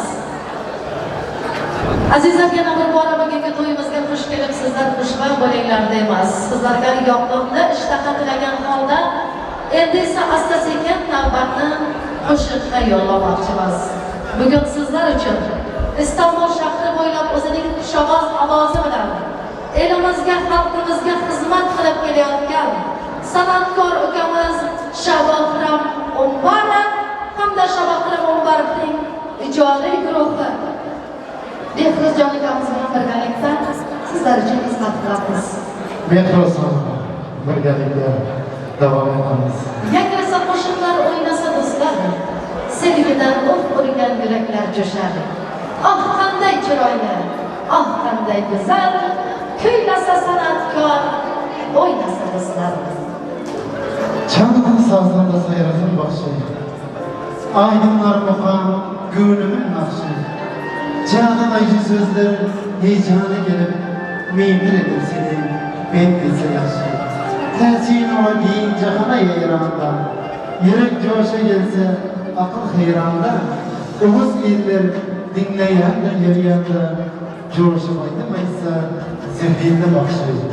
Azizlar, yana bir bora bugungi to'yimizga xush kelibsizlar, xushvaqt bo'linglar deymiz. Sizlarga yoqimli ishtaha tilagan holda endi esa asta-sekin navbatni qo'shiqqa yo'llamoqchimiz. Bugun sizlar uchun Istanbul shahri bo'ylab o'zining xushovoz ovozi bilan elimizga, xalqimizga xizmat qilib kelayotgan san'atkor ukamiz Shabahram Umbarov hamda Shabahram Umbarovning ijodiy guruhi Behruzjon ukamiz bilan birgalikda sizlar uchun xizmat qilamiz. Mehrozjon, birgalikda davom etamiz. Yangrasa qo'shiqlar o'ynasa do'stlar, sevgidan o'q urgan yuraklar jo'shadi. Oh qanday chiroyli, oh qanday go'zal, kuylasa san'atkor, o'ynasa do'stlar. Çanın sazında sayrasın başı, aydınlar bakan gönlümün nakşı. Canan aycı sözler heyecana gelip, mimir edip seni, ben bilse yaşı. Tersiyin ola giyin cahana yayranda, yürek coşa gelse akıl heyranda, Oğuz iller dinleyendir yarıyanda, coşu aydımaysa zirvinde bakşı.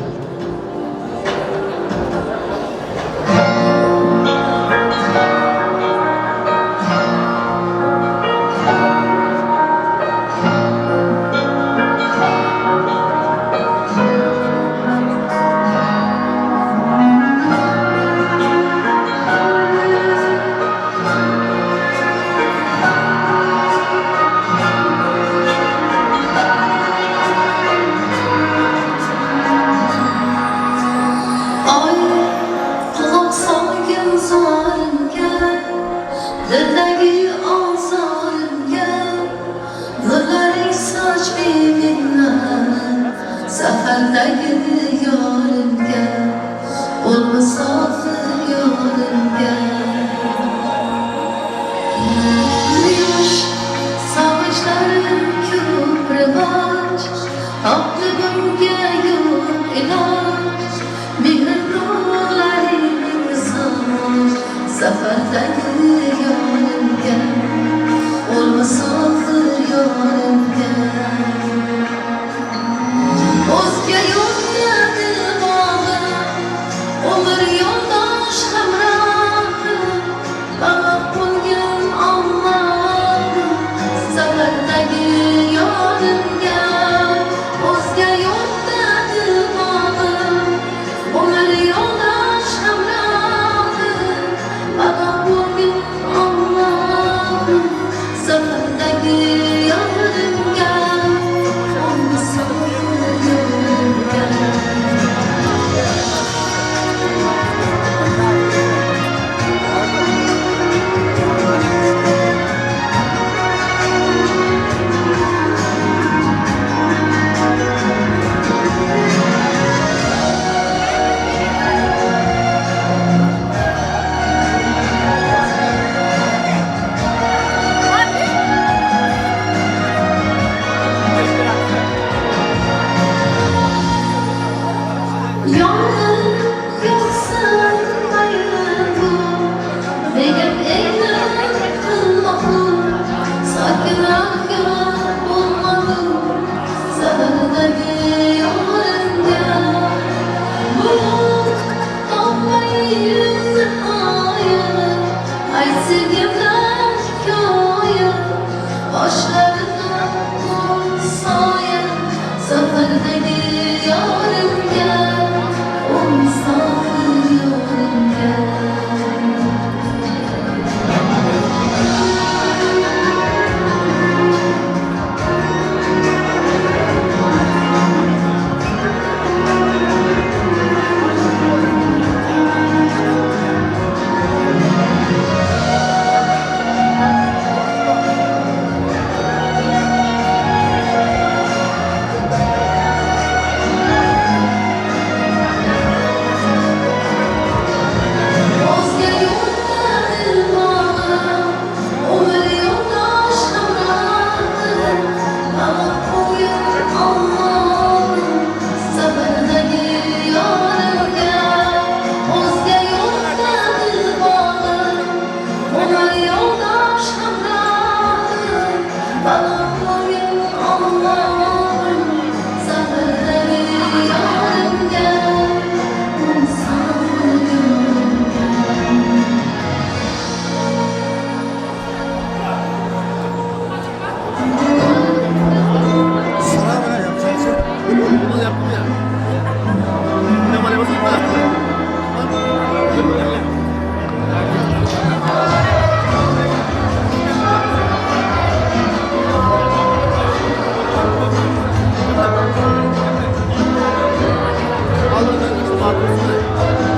Allah'ın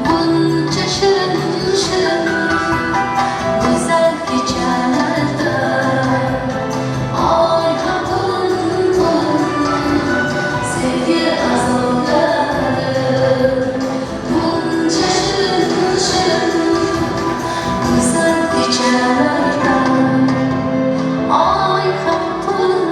bunca şirin şirin güzel gecelerden ay kapın sevgi azalları bunca şirin şirin güzel gecelerden ay kapın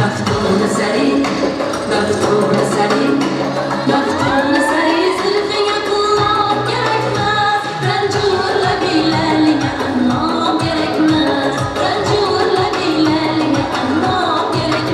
Baktığını seni, baktığını seni, baktığını seni zülfüne kulağım gerekmez. Rancurla dillerine anlam gerekmez. Rancurla dillerine anlam gerekmez.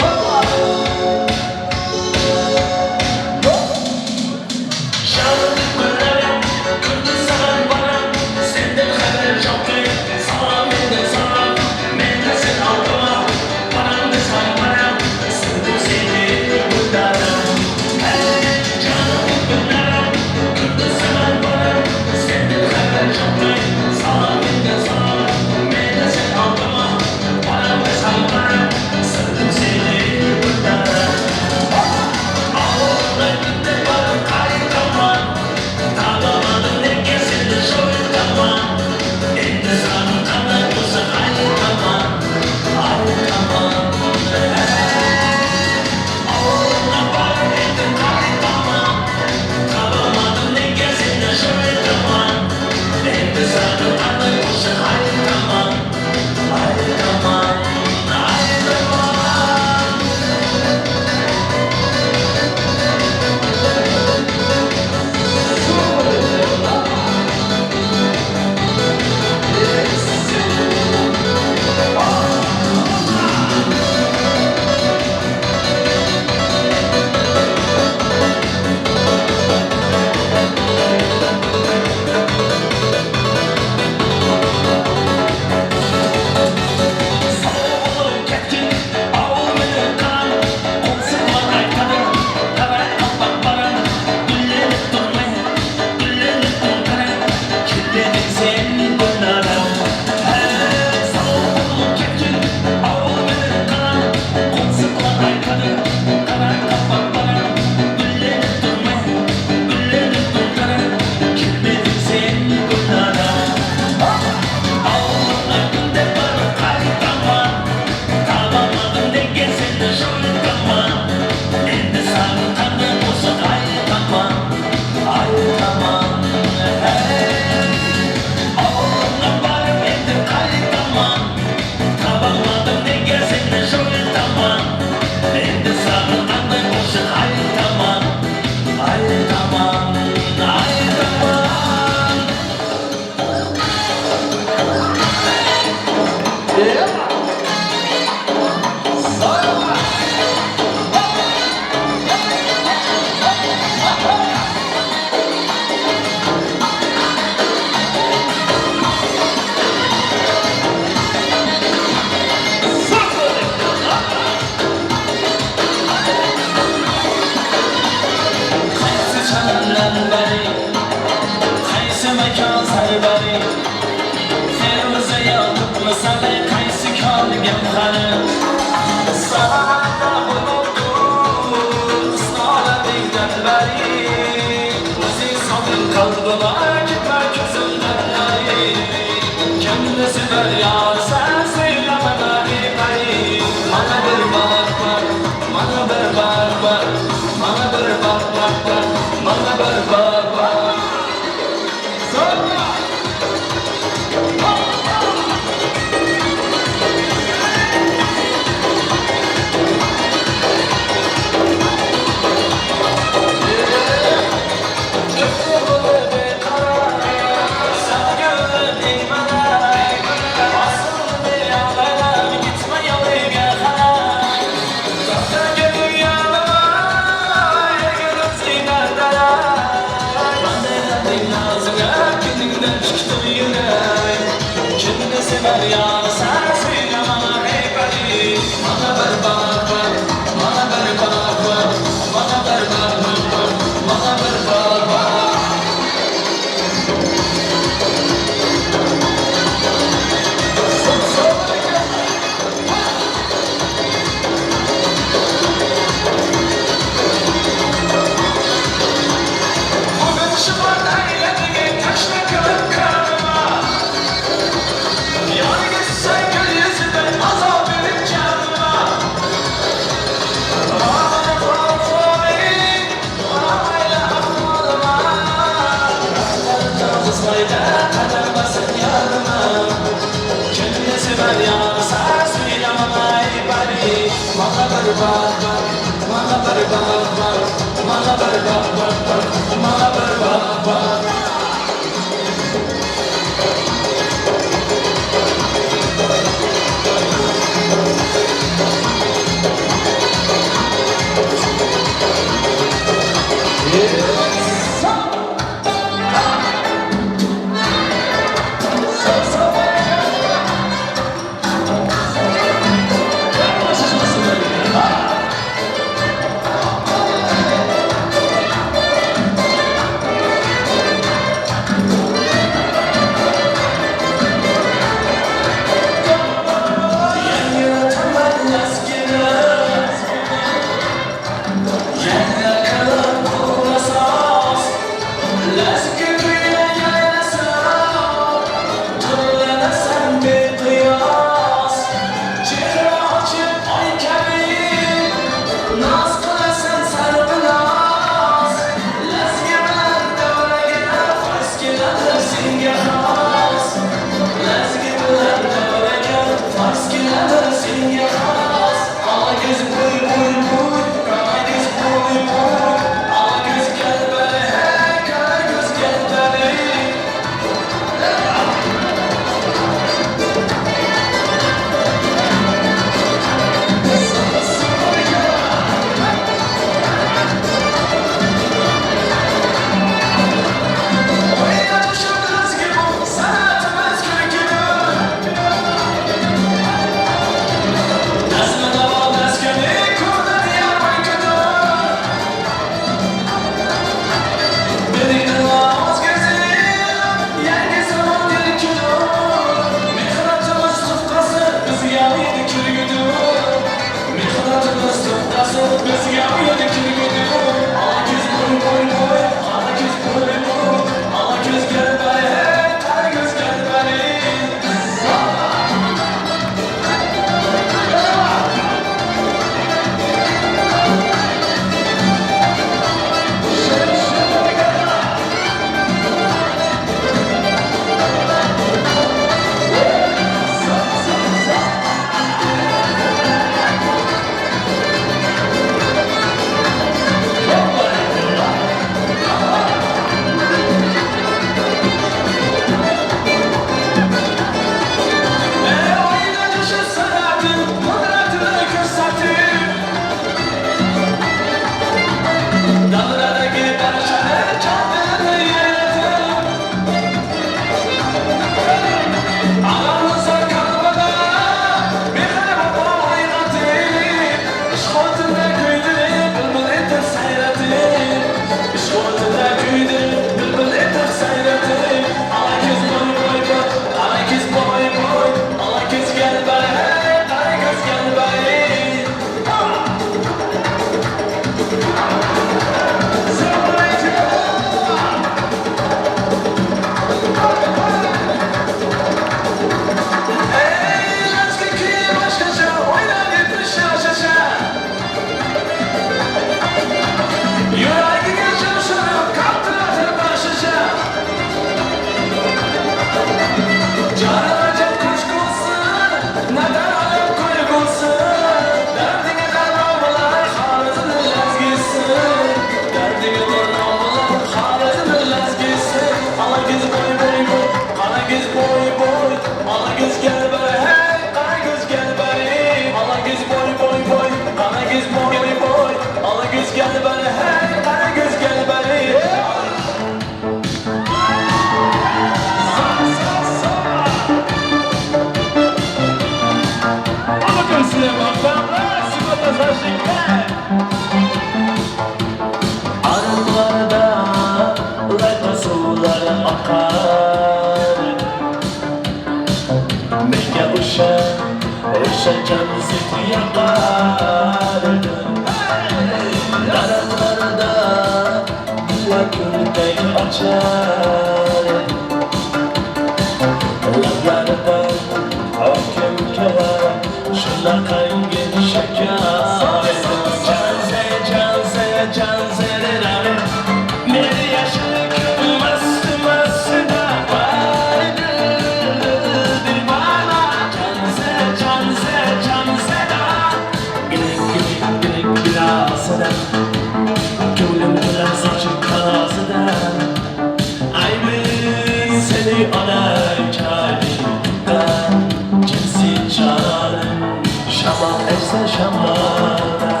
yoksa şamlarda,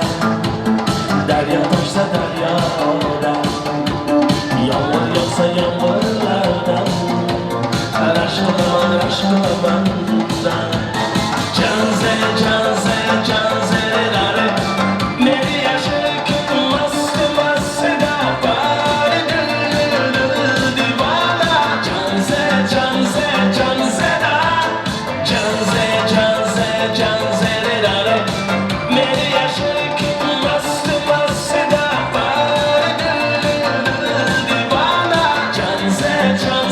derya taşsa deryada, yağmur yoksa yağmurlardan, aşkıman canzelere meri yaşarken mastı da bari divana canzelere meri yaşarken mastı da bari divana canzelere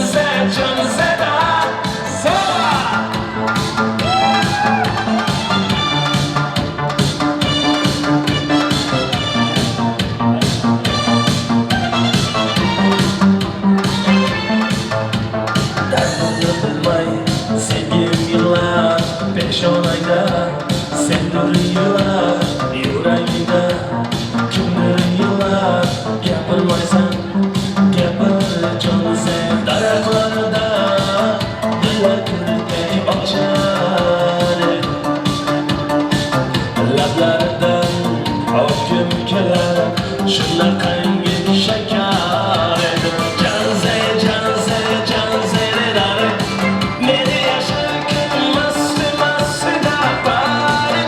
Peşonayda sen duruyorlar, yüreğinde kimdir yıllar, yapılmaysan yapılır canı sen. Daraklarda diller kürkey açar, lablardan o kümkeler şunlar kangi şeker. Canzelere meri yaşarken mastı da bari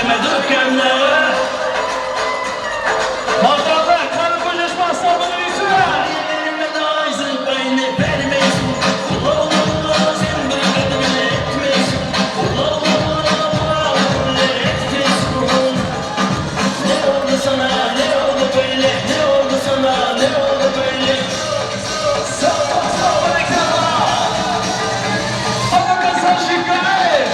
gelme dükkanlar. Maşallah karı kocası masrafını yüzüne. Yerime de ağzın kayını vermesin. Ula ula ula sen bir kadını etmesin. Ula ula ula ula etmesin. Ne oldu sana ne oldu böyle? Ne oldu sana ne oldu böyle? Sağ ol ekran. Ama kasa şikayet.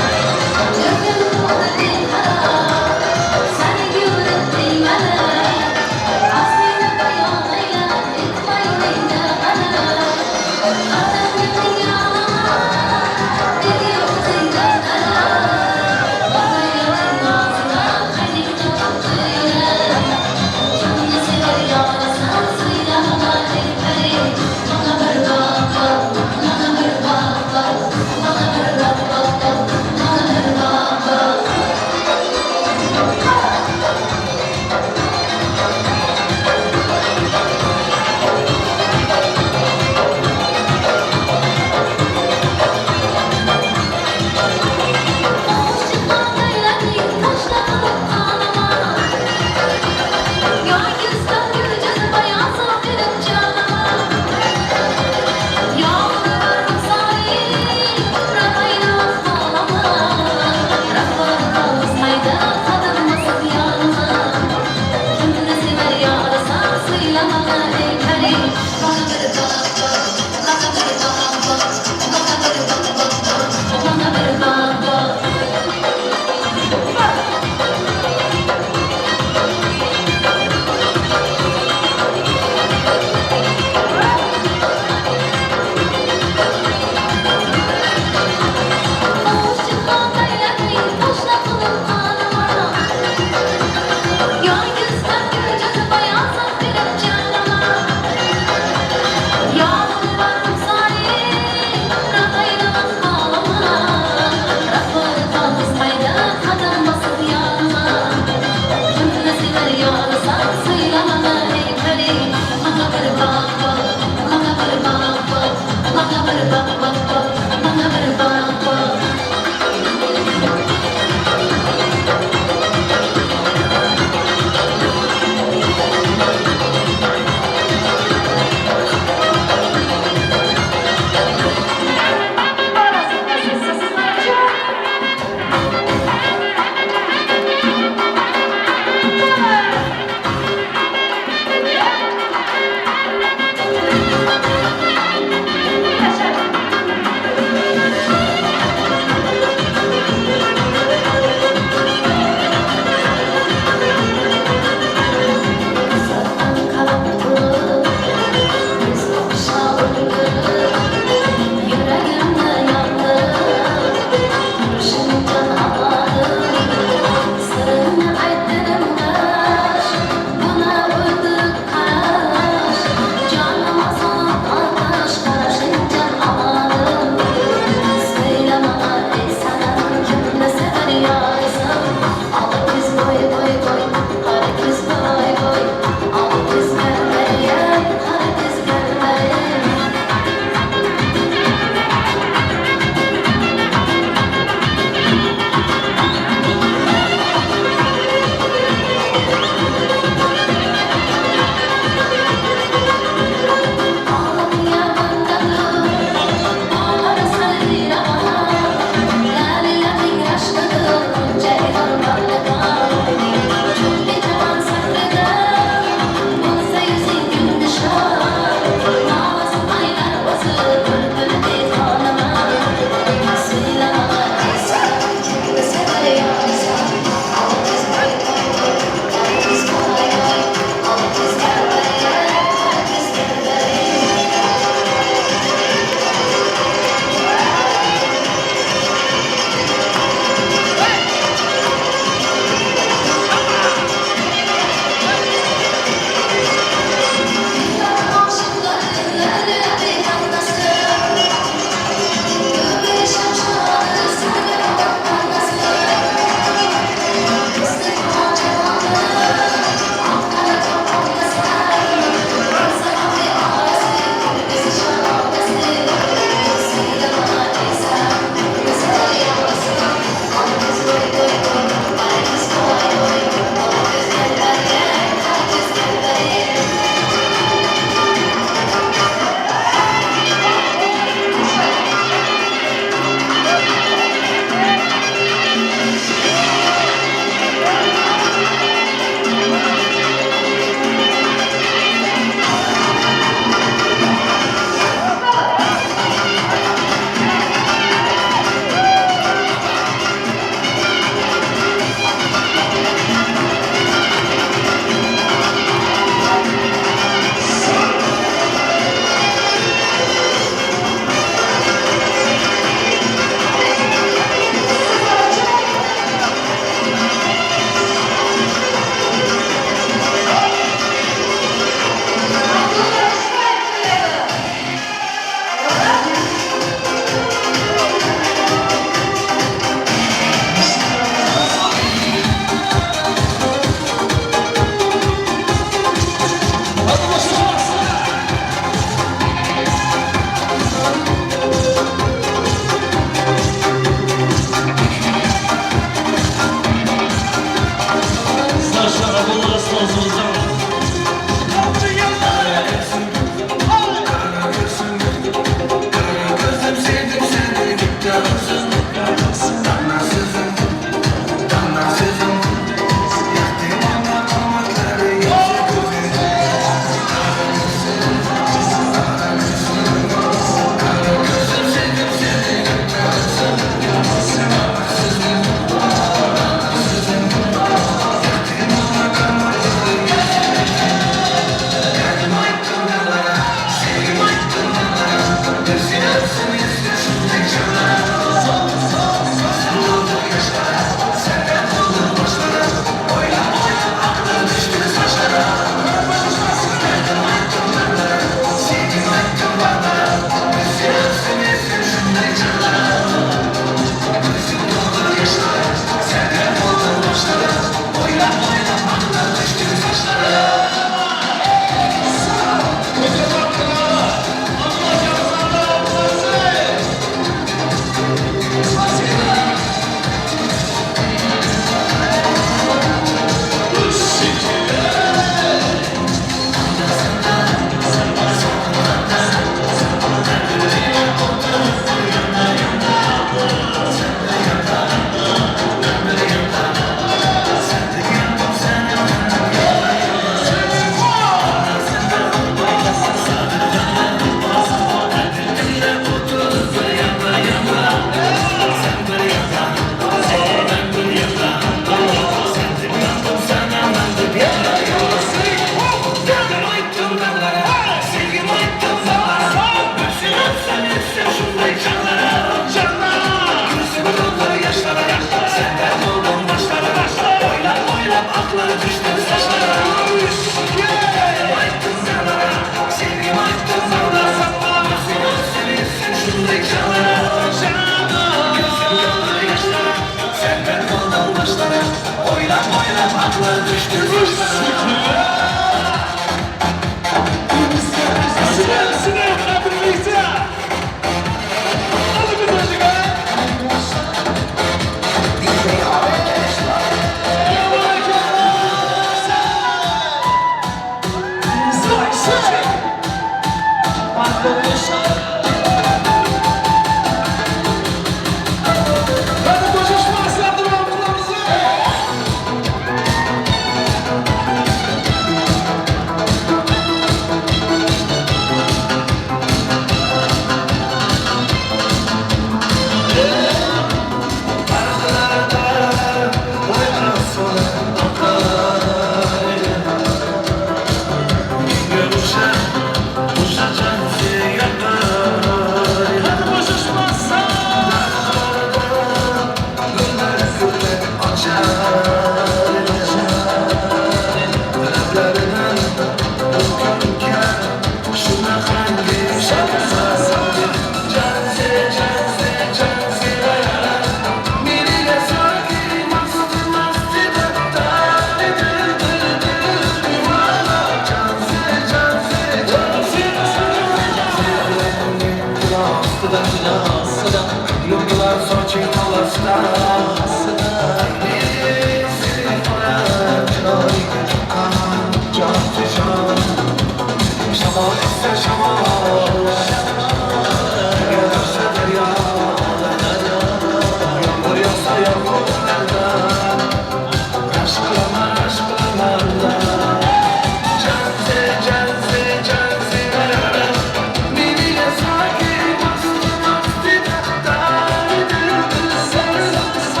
Sen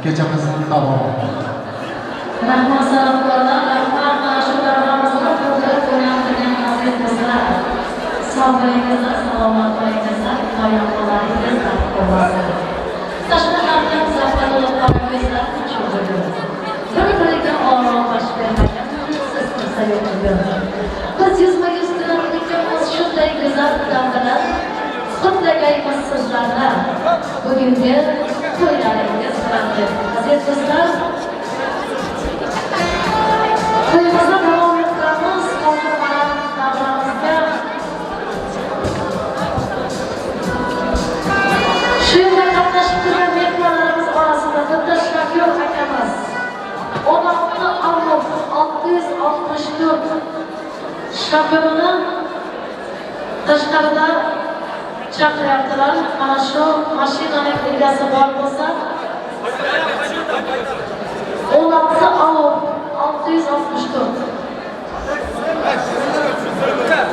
Gecemiz davom. Rahmat salomlar, rahmat mana shu davramizni to'g'ri o'ynayotgan aziz qizlar. Sog'lig'ingizga, salomat bo'lingizlar, oyoqlaringiz dard bo'lmasin. Tashqi hamda zafarli qoringizni tushirdi. Bir-biriga orom bash bermagan siz qilsa yo'q. Biz yuzma-yuz turadiganimiz shunday go'zal damlar qutlaymiz sizlarni. Bugungi to'ylaringiz bilan aziz qizlar. To'yimizni davom ettiramiz. Hozir mana davramizga shu yerda qatnashib turgan mehmonlarimiz orasida bitta Shakir akamiz onamni alloh 664 Shakirini tashqarida chaqiryaptilar. Mana shu mashinaning egasi bor bo'lsa 16 alloh 664.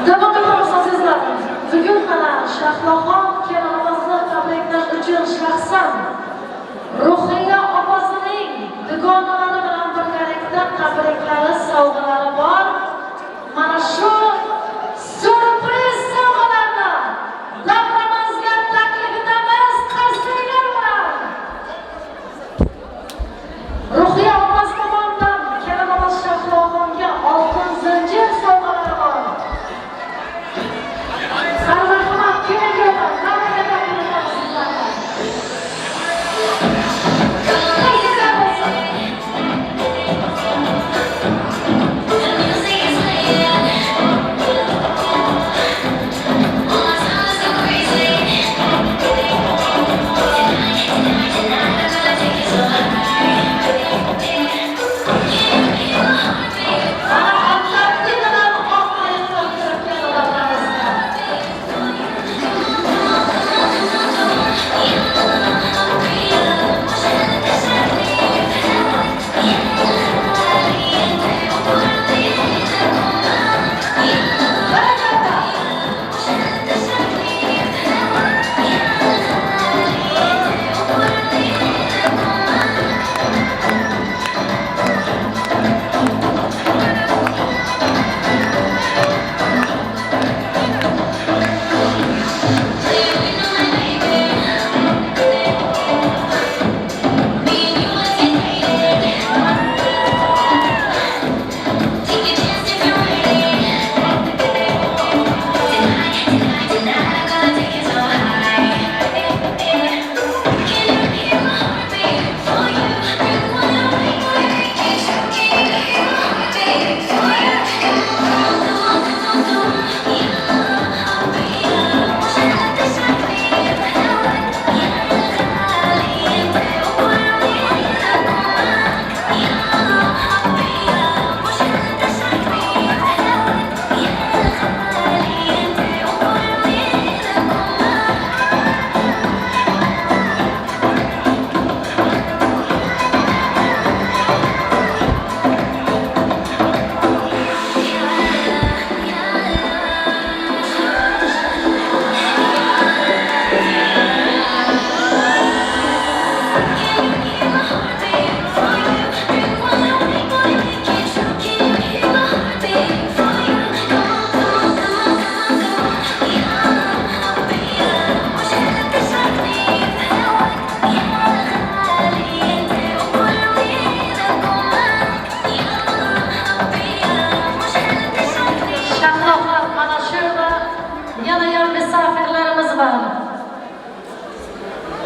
Davom etamiz azizlar. Bugun mana Shahloxon kelinimizni tabriklash uchun shaxsan Ruhiya opasining dugonalari bilan birgalikda tabriklari, sovg'alari bor. Mana shu surpriz sovg'alarni davramizga taklif etamiz. Qarsiylar bilan Ruhiya opasi tomonidan kelinimiz Shahloxonga oltin zanjir sovg'alari bor. Sarvahmat kelayo'q. Qanday taklif etamiz sizlarga?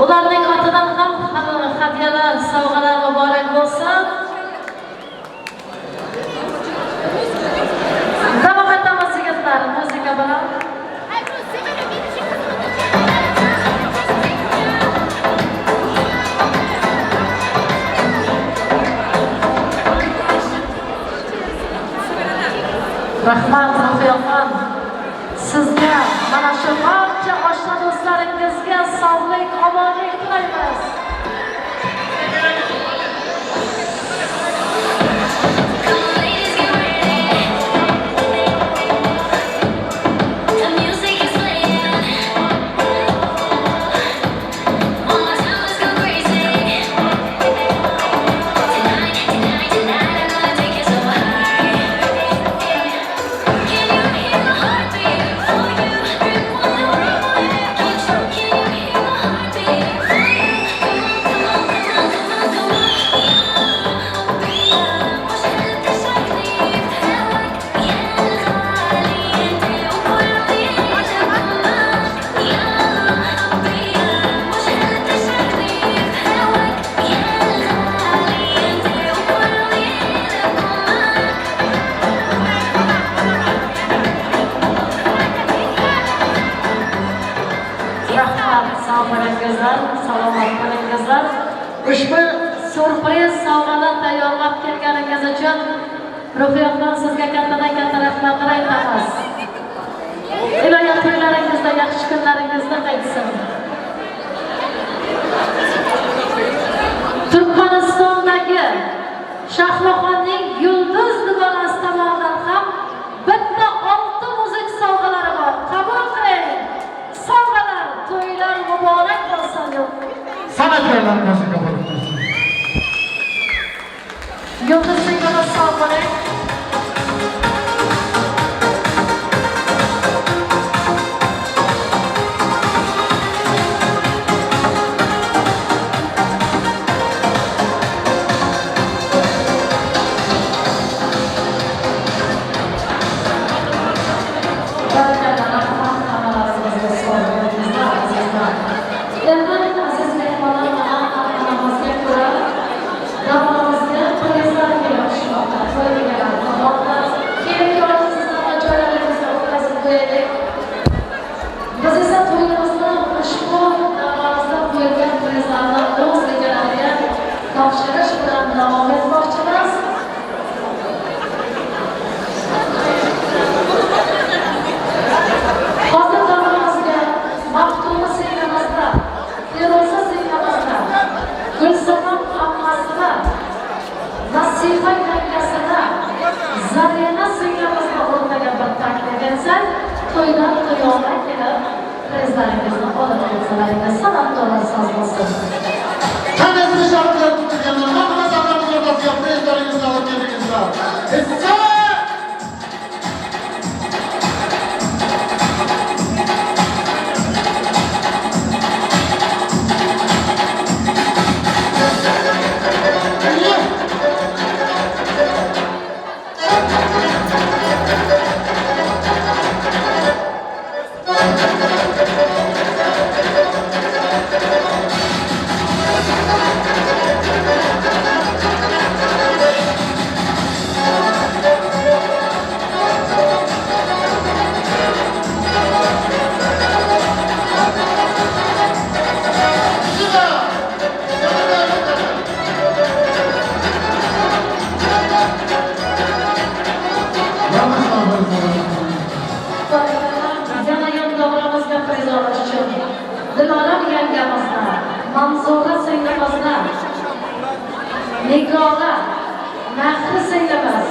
Ularning atidan ham hadyalar, sovg'alar muborak bo'lsin. Davom etamiz yigitlar, muzika bilan. Rahmat Ruhiyaxon, sizga mana shu barcha oshna do'stlaringizga sog'lik, omonlik tilaymiz. ushbu surpriz sovg'alar tayyorlab kelganingiz uchun ruhiyatdan sizga kattadan katta rahmatlar aytamiz. Iloyim to'ylaringizda yaxshi kunlaringizda qaytsin. Turkmanistondagi Shahloxonning Yulduz dugonasi tomonidan ham bitta oltin muzik sovg'alari bor. Qabul qiling. Sovg'alar, to'ylar muborak bo'lsin. San'atkorlarimizni qabul qilsin. Yulduz singari sovg'alar. Topshirish bilan davom etmoqchimiz. Hozir davromizga Maftuna singlimizda, Feruza singlimizda, Gulsanam hammasida, Nasiha yangasida, Zarina singlimizda o'rnagan bir taklif etsak, to'ydan to'yona kelib, prezlaringizni olib kelsalar, san'atkorlar so'z bo'lsin. Tanasini shartlar tutilganlar, hamma zamonimiz o'rtasiga prezlaringizni olib keldingizlar. Diloram yangamizda, Manzura singlimizda, Nigora, Nahri singlimiz,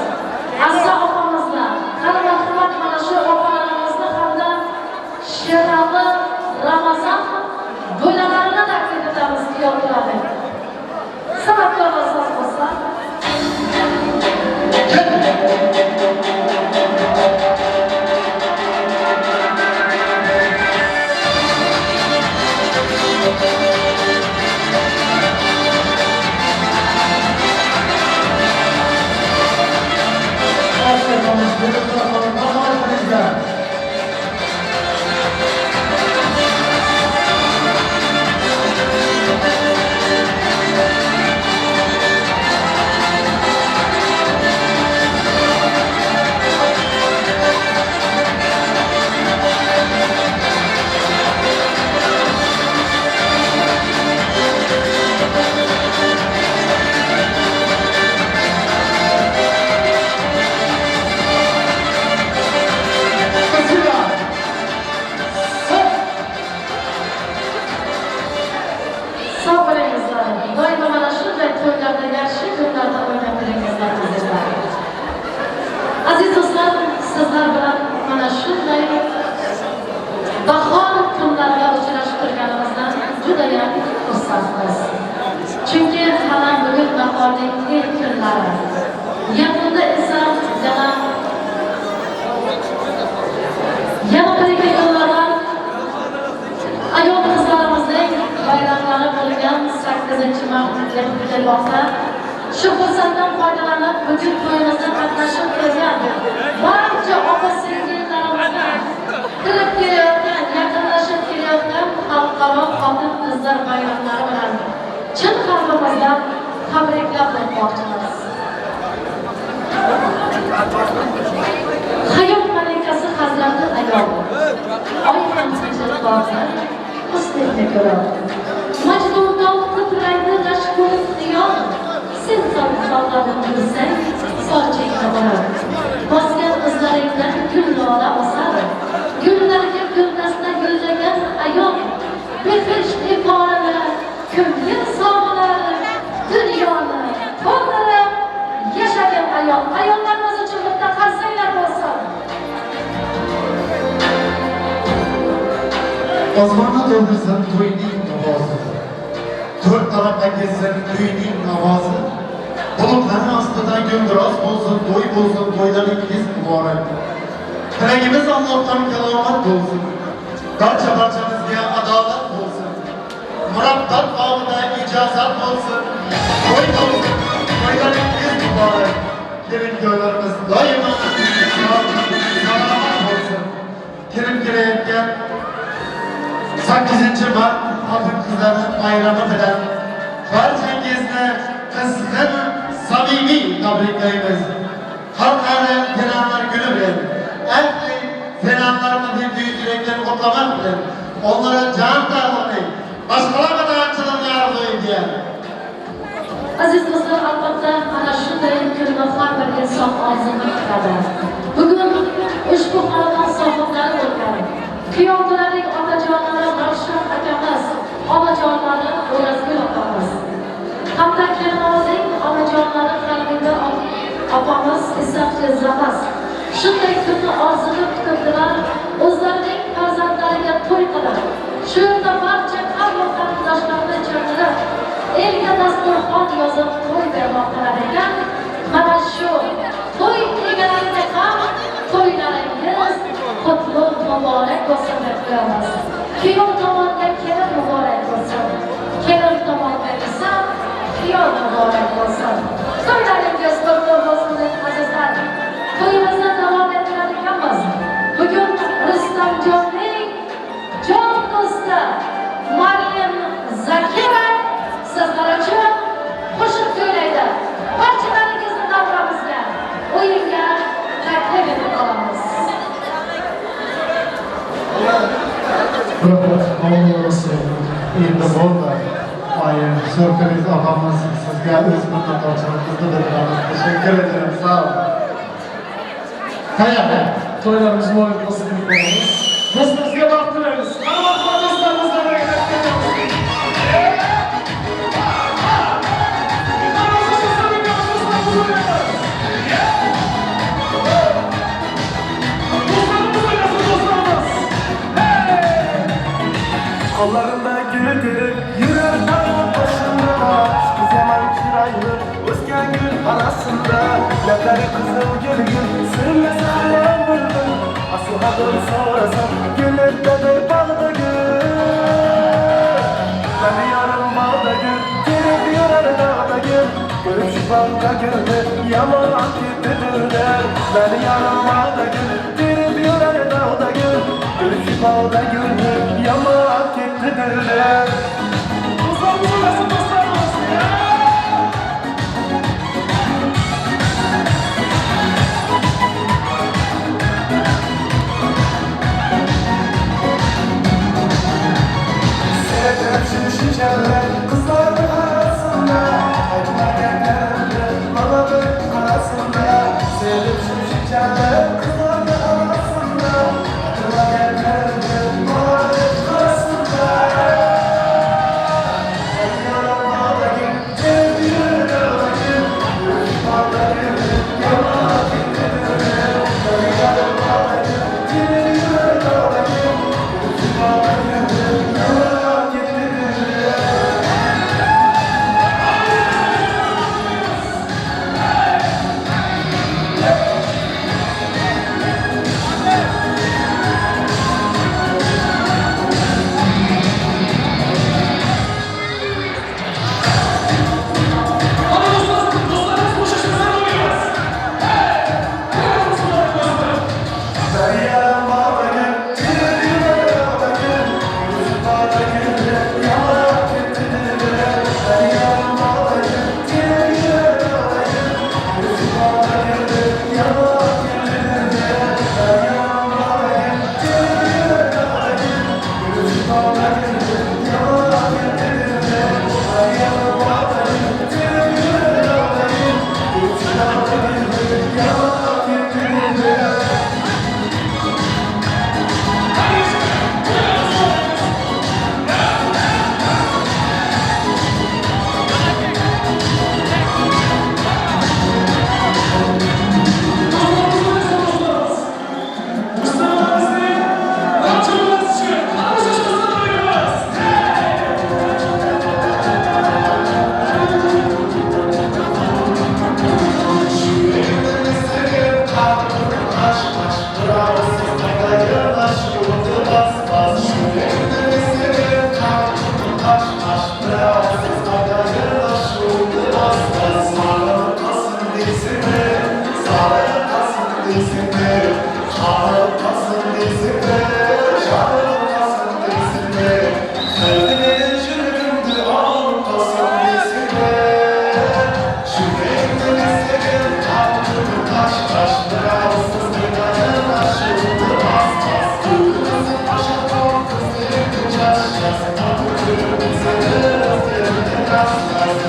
Asra opamizda, qani marhamat mana shu opalarimizni hamda Sherali Ramazon bo'lalarini taklif etamiz yo'llarga. San'atkorlar so'z bo'lsa. Aziz do'stlar, sizlar bilan mana shunday bahor kunlarga uchrashib turganimizdan juda ham xursandmiz. Chunki mana bugun bahorning ilk kunlari. Yaqinda esa yana bir kunlardan ayol qizlarimizning bayramlari bo'lgan 8-mart kelmoqda. Shu fursatdan foydalanib bugun to'yimizda qatnashib kelgan barcha opa-singillarimizga kirib kelayotgan, yaqinlashib kelayotgan xalqaro xotin-qizlar bayramlari bilan chin qalbimizdan tabriklab o'tmoqchimiz. Hayot malikasi Hazrati ayol oy hamsinchilik borsa husnga ko'ra Majnun tolqin rangli rashku dağlarını bilsen, sor çekme bana. Basken ızlarından gül doğala basar. Güllerge gülmesine güllegen ayol. Bitmiş ifadeler, kömür sağları, dünyanı, tonları yaşayan ayol. Ayollarımız için mutlaka sayılar olsun. Osmanlı doldursan toyning ovozi. To'rt tarafga ketsan to'yning ovozi. Bulutların astidan guldiroz bo'lsin, to'y bo'lsin, to'ylaringiz muborak. Tilagimiz Allohdan kalomat bo'lsin. Barchamizga adolat bo'lsin. Murabbet bağında icazat olsun. Toy olsun, toylaringiz muborak. Kelin köylerimiz daima sağlam olsun. Kelin kelayotgan 8 Mart Xotin qizlarning bayrami bilan barchangizni qizg'in samimiy tabriklaymiz. Xalqaro Penanlar kuni bilan, ayni penanlarni deb tilaklarni qutlamak bilan, onlara can sağlığı, başkalarına da açılımlar arzu ediyor. Aziz dostlar, albatta ana shunday kunni har bir inson orzuni kutadi. Bugun ushbu xonadon sohiblari bo'lgan kuyovlarning otajonlari Ravshan akamiz, onajonlari O'razgul opamiz, hamda kelinimizning onajonlari Qalbinda opamiz Isafli Zamas shunday kunni orzuni kutibdilar. O'zlarining farzandlariga to'y qilib, shu yerda barcha qavm qarindoshlarni chaqirib, elga dasturxon yozib to'y bermoqdalar ekan. Mana shu to'y egalariga ham to'ylaringiz qutlug' muborak bo'lsin deb qo'yamiz. Kuyov tomonga kelin muborak bo'lsin, kelin tomonga esa kuyov muborak bo'lsin. To'ylaringiz qutlug' bo'lsin deb azizlar. To'yimizni davom ettirar ekanmiz. Bugun Rustamjonning jon do'sti Maryam Zakira sizlar uchun qo'shiq kuylaydi. Barchalaringizni davramizga, o'yinga taklif etib qolamiz. Endi bo'ldi. Sürpriz opamiz sizga o'z minnatdorchiligimizni bildiramiz. Teşekkür ederim. Sağ olun. Hayır. Toylarımız muhabbet olsun deb qo'yamiz. Dostlarimizga baxt tilaymiz. Qanday do'stlarimizga baraka tilaymiz. Kollarında gülü, yürür dağın başında. Bu zaman çıraylı, özgen gül arasında. Lepleri kızıl gülgün, sürmese ayan bülbül. Asıl adım sorasam, gülür dedi bağda gül. Beni yarım bağda gül, gelip yürür dağda gül. Görüp şu bağda gülü, yaman gibidirler. Beni yarım bağda gül, gelip yürür dağda gül. Görüp şu bağda gülü, yaman gibidirler. Dostlarımız olasın, dostlarımız ya! Sevdim şişeler, kızların arasında. Acıma genlerinde, babalık arasında. Sevdim şişeler, kızların arasında. Acıma genlerinde, babalık arasında. Sağlıktasın değilsinler, sağlıktasın değilsinler, sağlıktasın değilsinler. Sevdiğin şürümdü ağlıktasın değilsinler. Şürümdü istediğin tahtını taş taş bıraksız gıdayın aşığını bas bas. Kırmızı paşa kol kızıydı çaş ças. Tatlı kırmızı özlerine rastlar.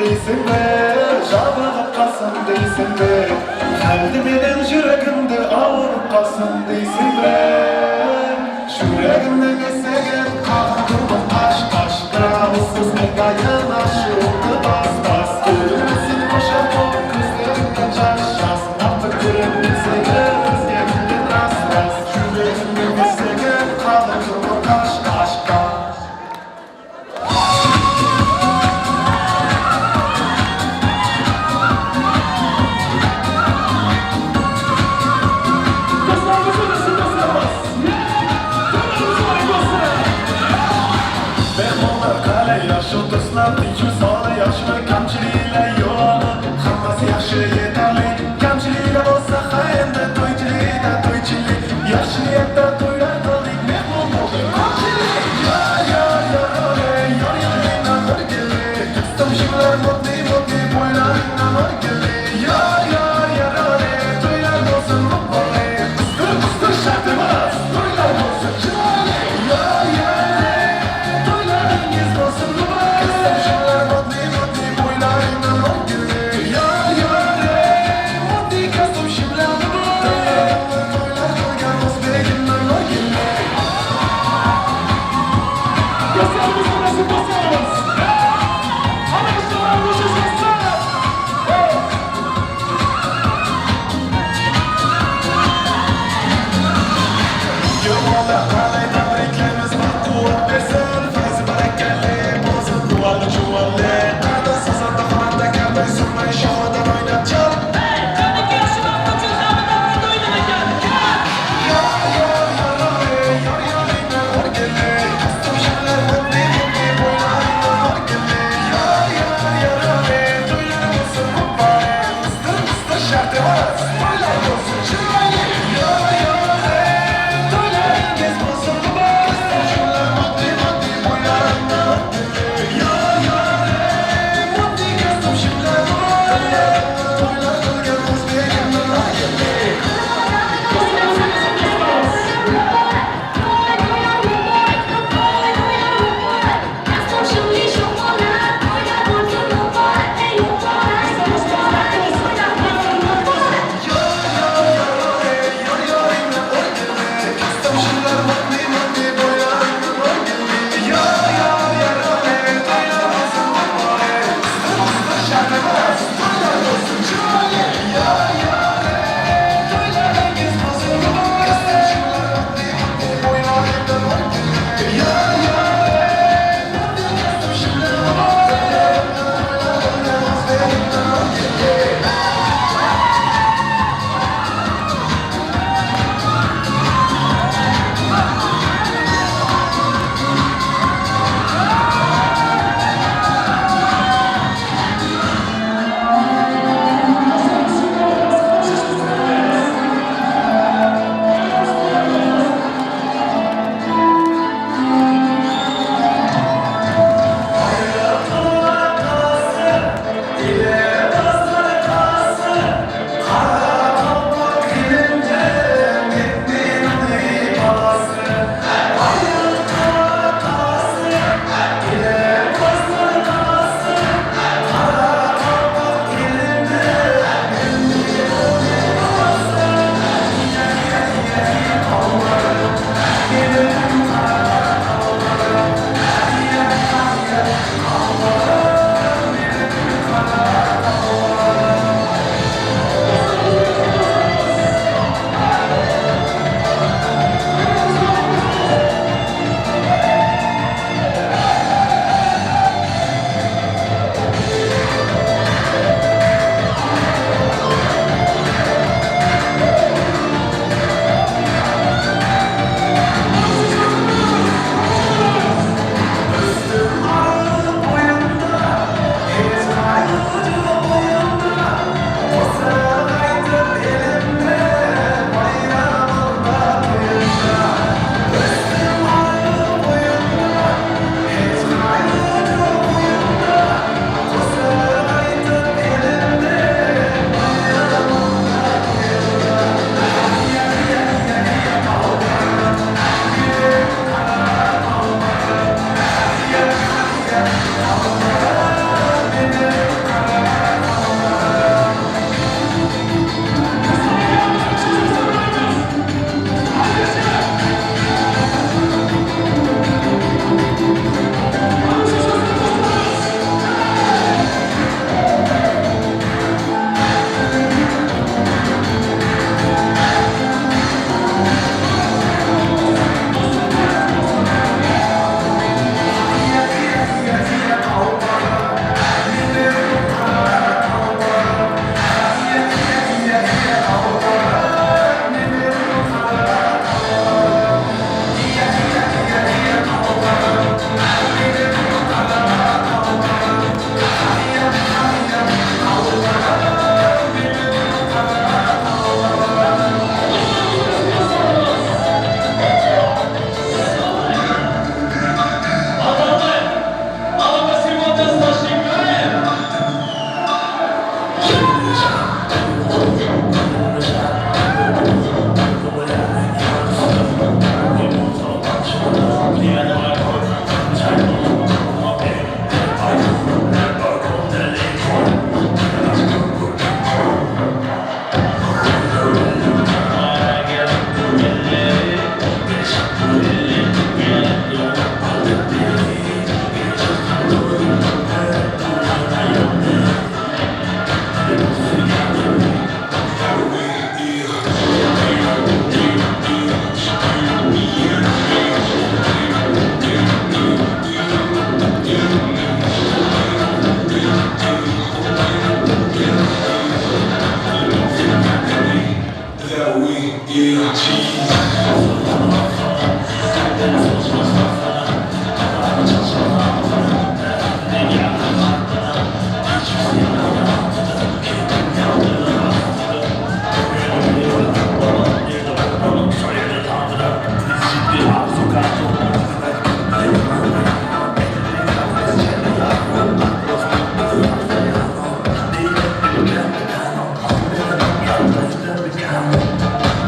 Değilsin be, canım kalsın değilsin be. Kalbimin yüreğimde ağır kalsın değilsin be. Yüreğimde geçsegen kalkırma taş taş. Kralsız megayın aşığını bas bas. Kırmızı boşa bol gözlerimden çaş ças. Artık kırmızı gözlerimden rast rast. Yüreğimde geçsegen kalkırma taş taş taş.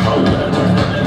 Kaldır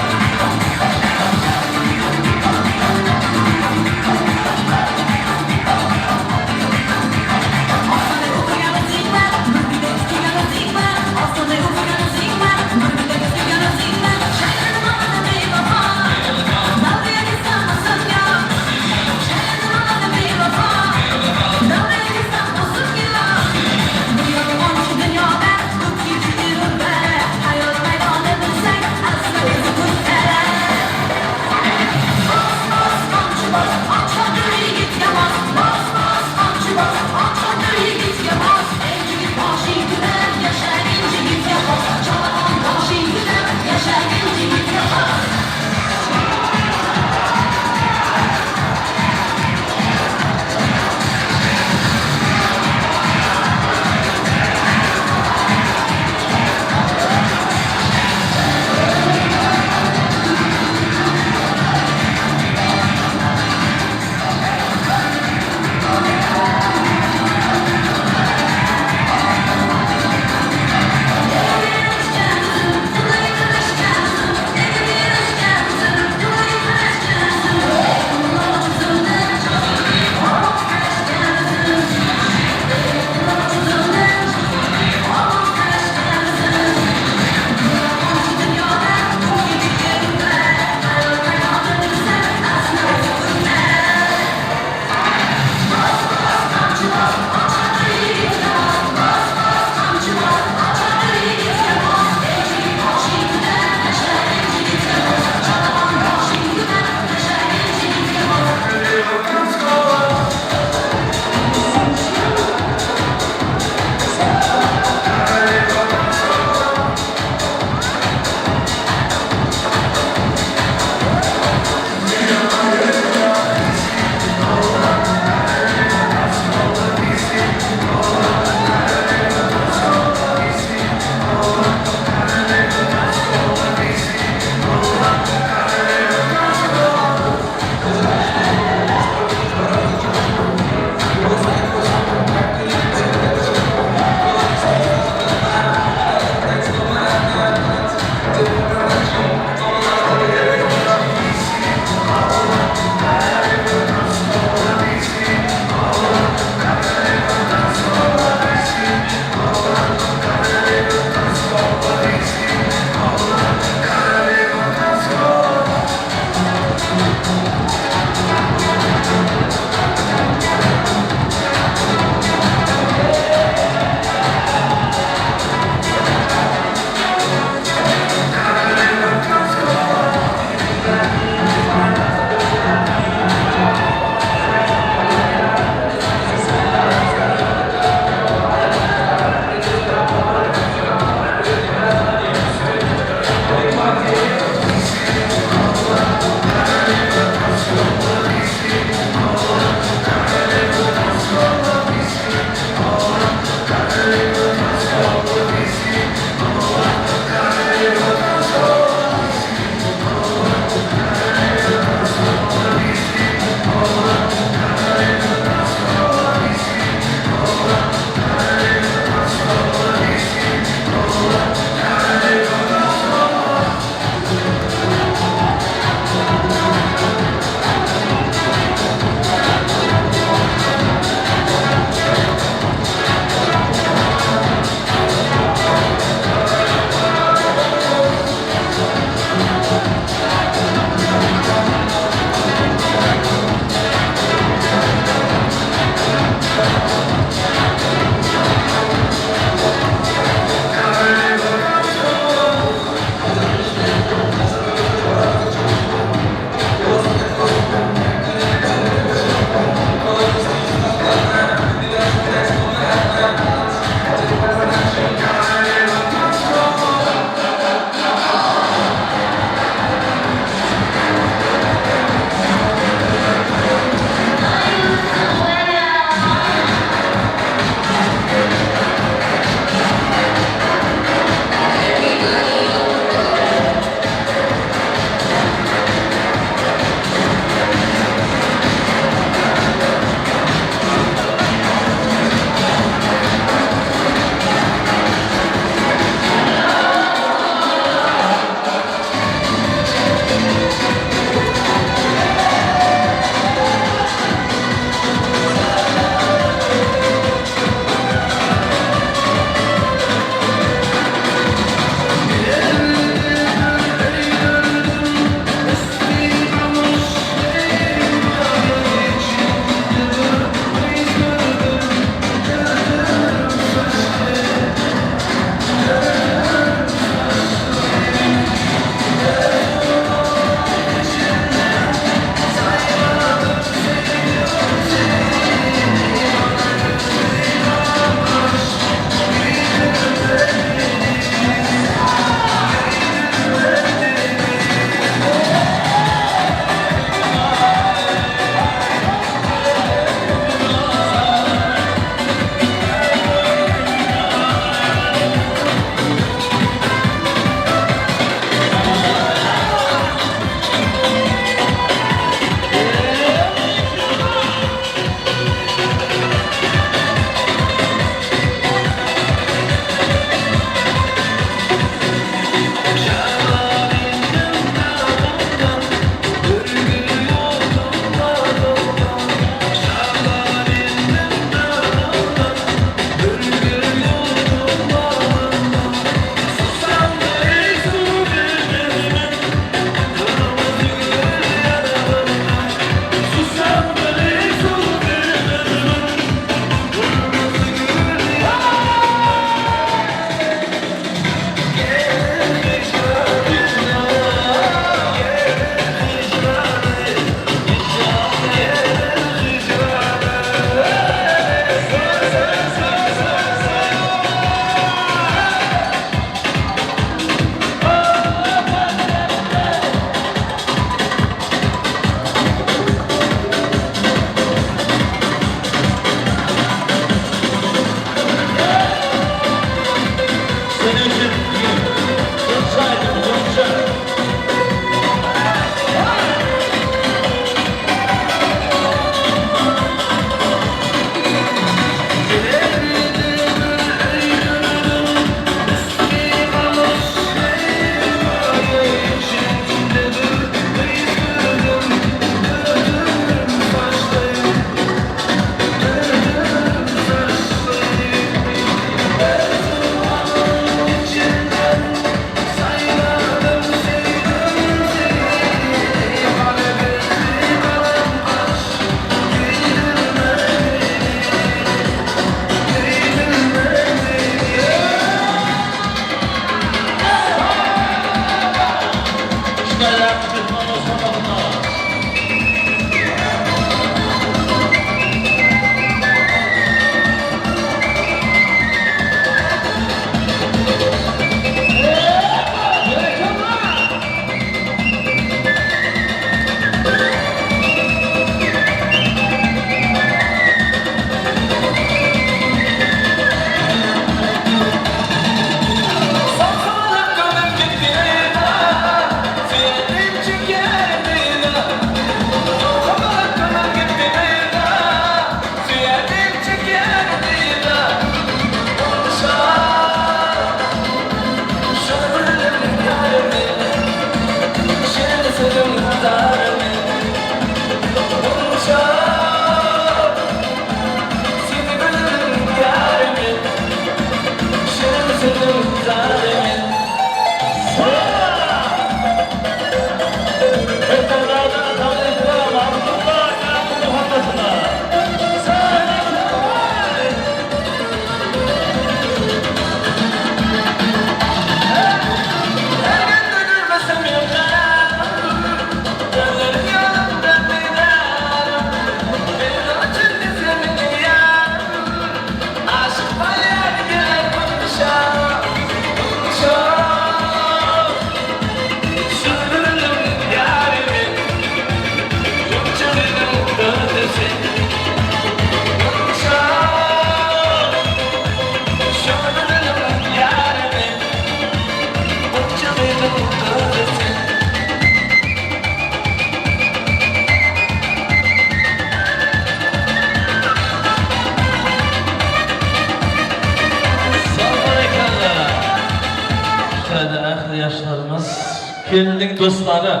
Gelinin dostları.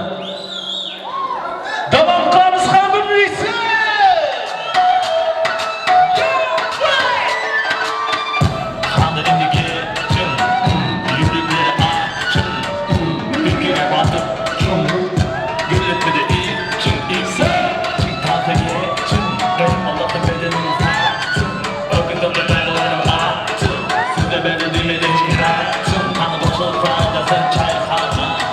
Tamam karısı kabul etsin. Sanırımdaki tüm yürekleri açın. Ülkeye batıp tüm gülletleri için iyisi. Tüm tahta geçin. Benim Allah'ın bedenini taktım. Ökünden de benim attım. Siz de beni dinlediniz ki attım. Tanı boşluğu faydasın çay harcı.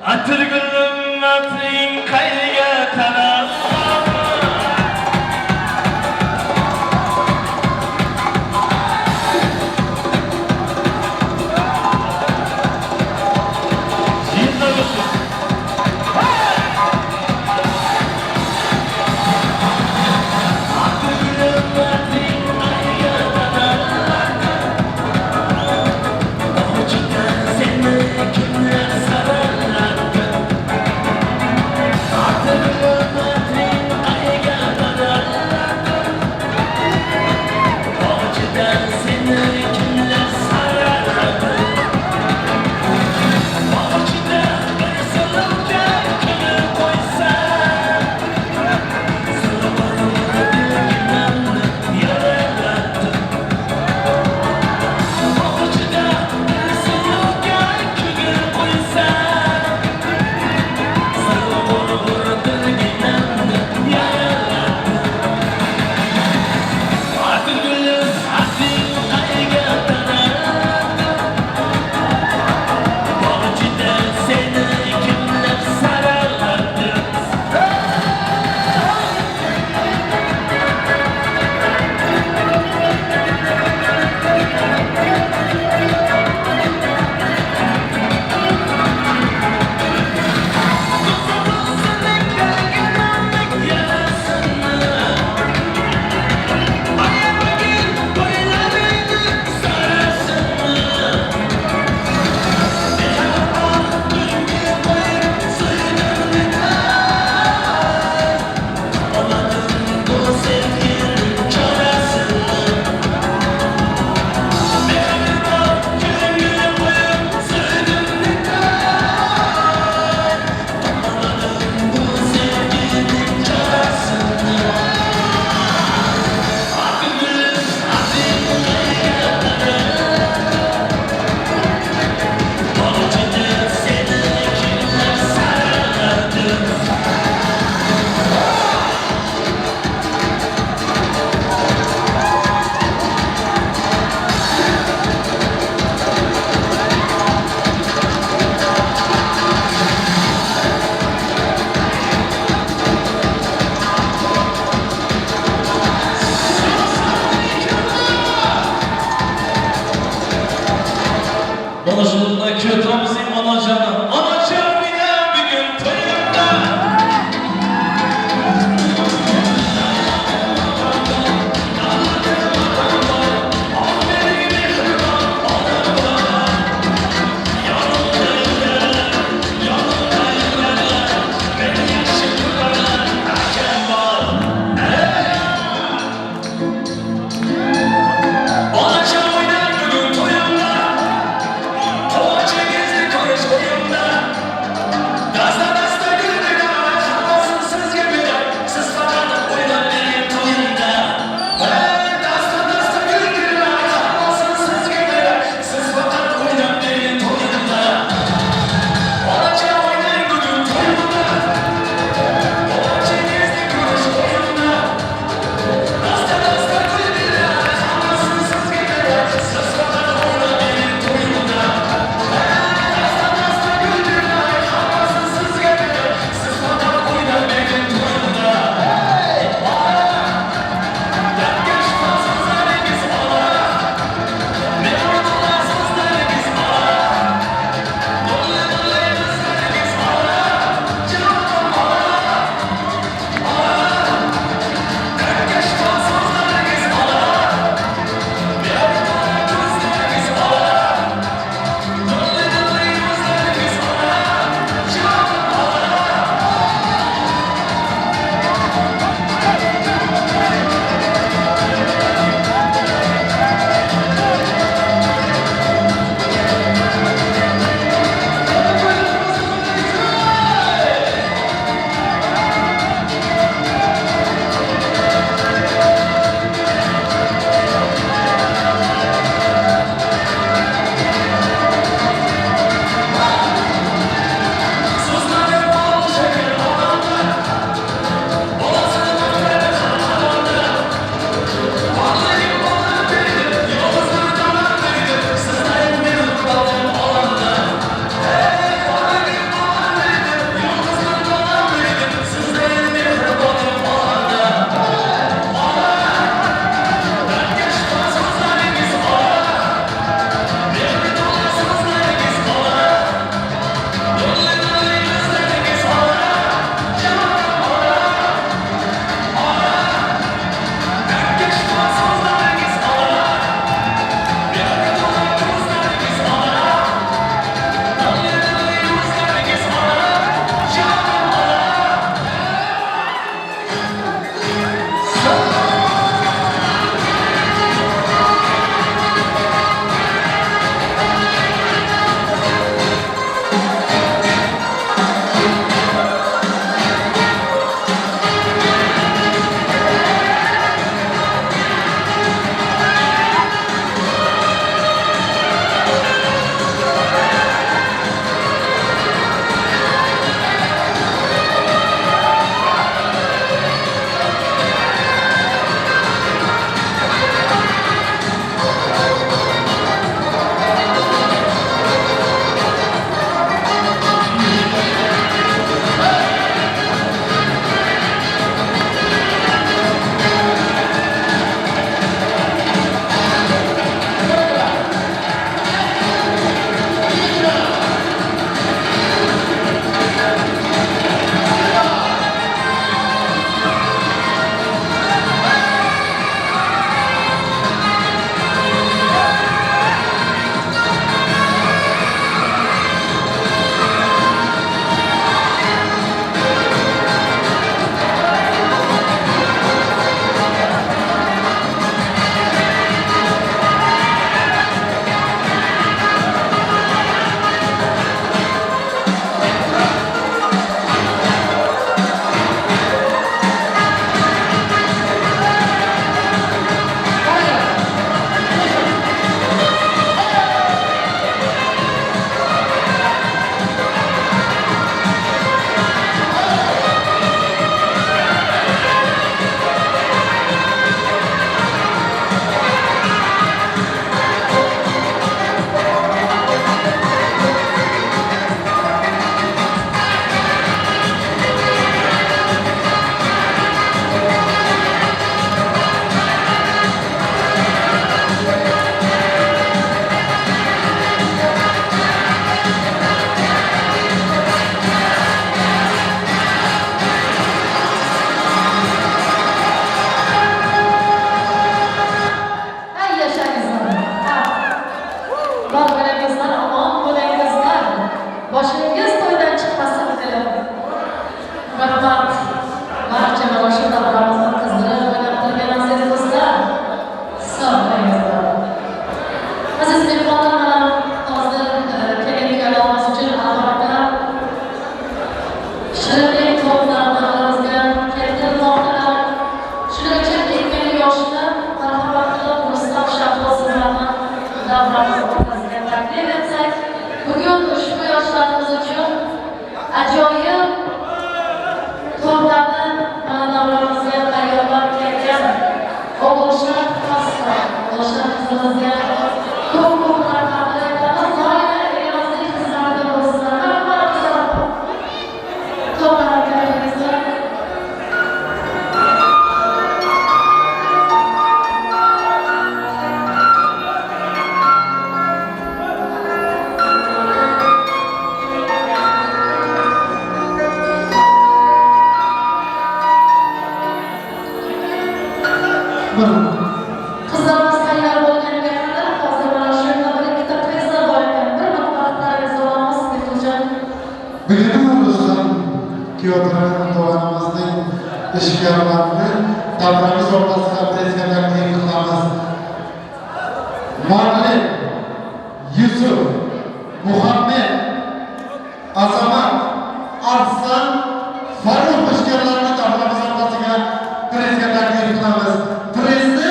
Atır gülüm atın kayga taraf. Anlaşılığında kötümüzün anacağına anacağım yine bir gün toyunda. Anacağım yine bir gün toyunda. Kovaça gezdi davramızı o'tkazishga taklif etsak, bugun ushbu yoshlarimiz uchun ajoyib to'rtlarni davramizga tayyorlab kelgan o'g'illar xasta, o'g'illar qizimizga ko'p rahmat aytamiz. Doimo erimizning xizmatida bo'lsinlar. Qizlarimiz tayyor bo'lganiga qadar hozir mana shu yerda bir ikkita prizlar bor ekan. Bir vaqtlaringizni olamiz, Betuljon. Bugun do'stlar, Kiyotran to'g'rimizning ishbilarmonini davramiz o'rtasida prezidentlarga qilamiz. Muallim Yusuf, Muhammad, Azamat, Arslan, Farruh qo'shganlarni davramiz o'rtasiga prezidentlarga qilamiz. Prezni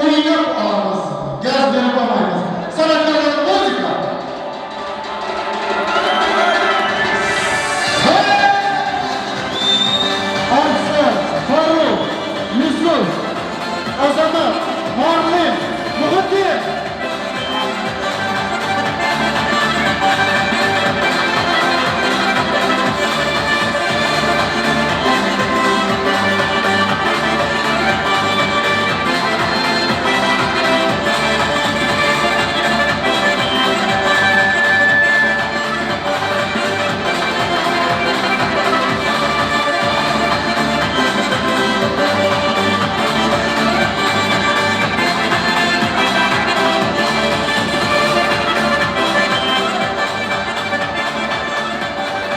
o'ynab olamiz. Gaz berib olmaymiz. San'atkorlar muzika. Arslan, Farruh, Yusuf, Azamat, Muallim, Muhammad.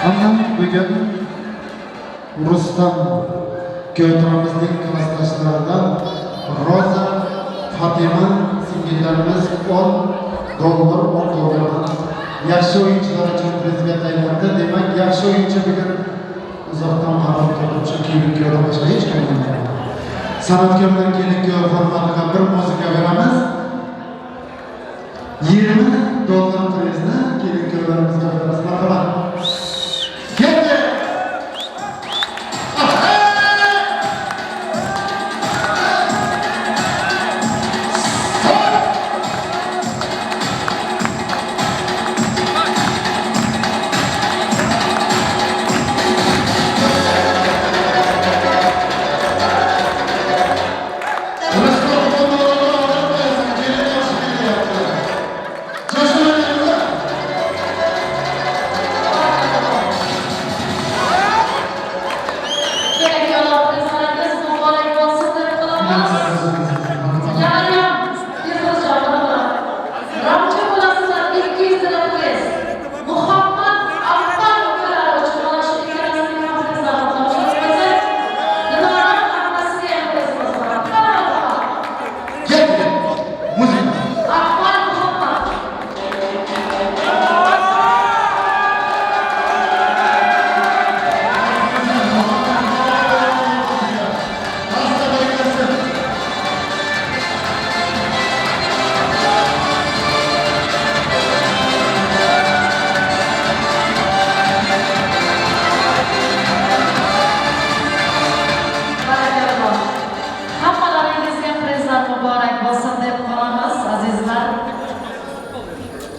Ama bugün Rustam Kiyotranimizning klassdoshlaridan Roza, Fatima singillarimiz $10 yaxshi o'yinchilar uchun prizga taylandi. Demak, yaxshi o'yinchi bugun uzoqdan qarab turib shu kiyimga boshqa hech kim bo'lmaydi. San'atkorlar kelinga hurmatiga bir muzika beramiz. $20 prizni kelinga beramiz. Marhamat.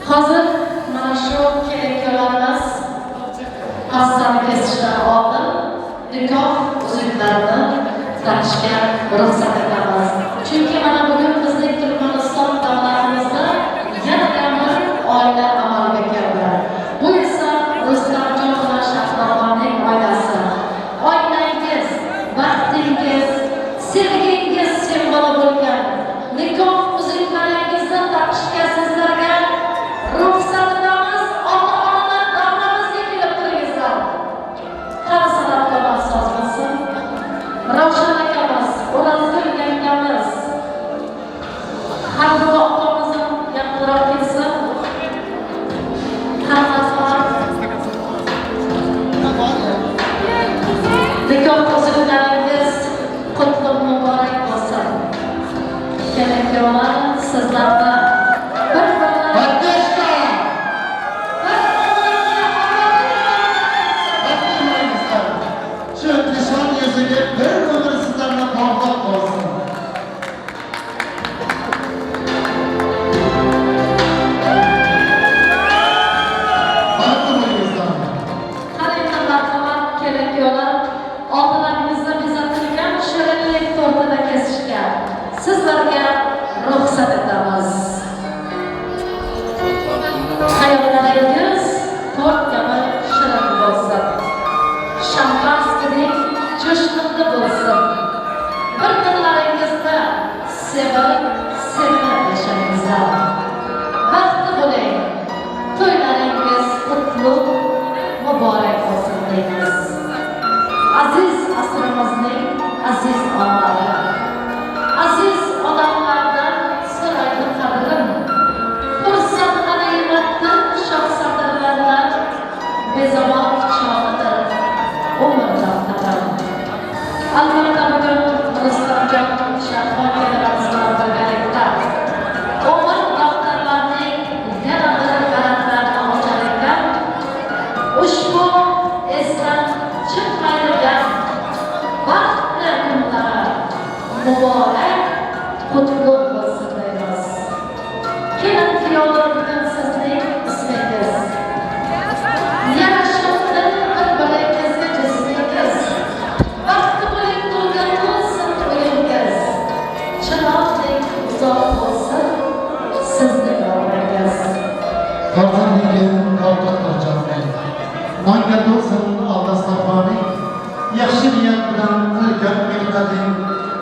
Hozir mana shu kelinlarimiz hassani kesishdan oldin nikoh uzuklarini taqishga ruxsat etamiz. Chunki mana bugun bizning Turkmaniston davlatimizda yana bir oila amalga keldi. Bu esa Rustamjon va Shahnobaning oilasi. Oilangiz, baxtingiz, sevgingiz simvoli bo'lgan nikoh uzuklaringizni taqishga sizlarga ruxsat etamiz. Ota-onalar davramizga kelib turingizlar. Qani san'atkorlar so'z bo'lsin. Ravshan akamiz, O'razgul yangamiz, Hamdullo opamizni yaqinroq kelsin. Hammaslar nikoh uzuklaringiz qutlug' muborak bo'lsin. Keling, sizlarni bir sizlarga ruxsat etamiz. Hayollaringiz to'rt kabi shirin bo'lsin. Shampanskidek jo'shqinli bo'lsin. Bir-birlaringizda sevib, sevinib yashangizlar. Baxtli bo'ling. To'ylaringiz qutlug' muborak bo'lsin deymiz. Aziz asrimizning aziz onalari, aziz odamlardan so'raydi qadrim. Fursat g'animatdan shohsadirlardan bezavol chog'idir umrdan qadam. Albatta bugun Rustamjon Shahro akalarimizlar birgalikda umr doktorlarning yana bir balandlarini ochar ekan, ushbu esdan chiqmaydigan baxtli kunlar muborak qutlug' bo'lsin deymiz. Kelin kuyovlar bugun sizning ismingiz, yarashibdi bir-biringizga jismingiz. Baxtli bo'ling, to'lgan bo'lsin to'yingiz. Chiroqdek uzoq bo'lsin sizning umringiz. Farzandligim qalqib turjanman. Nonga to'lsin aldastarxoning. Yaxshi niyat bilan qilgan mehnating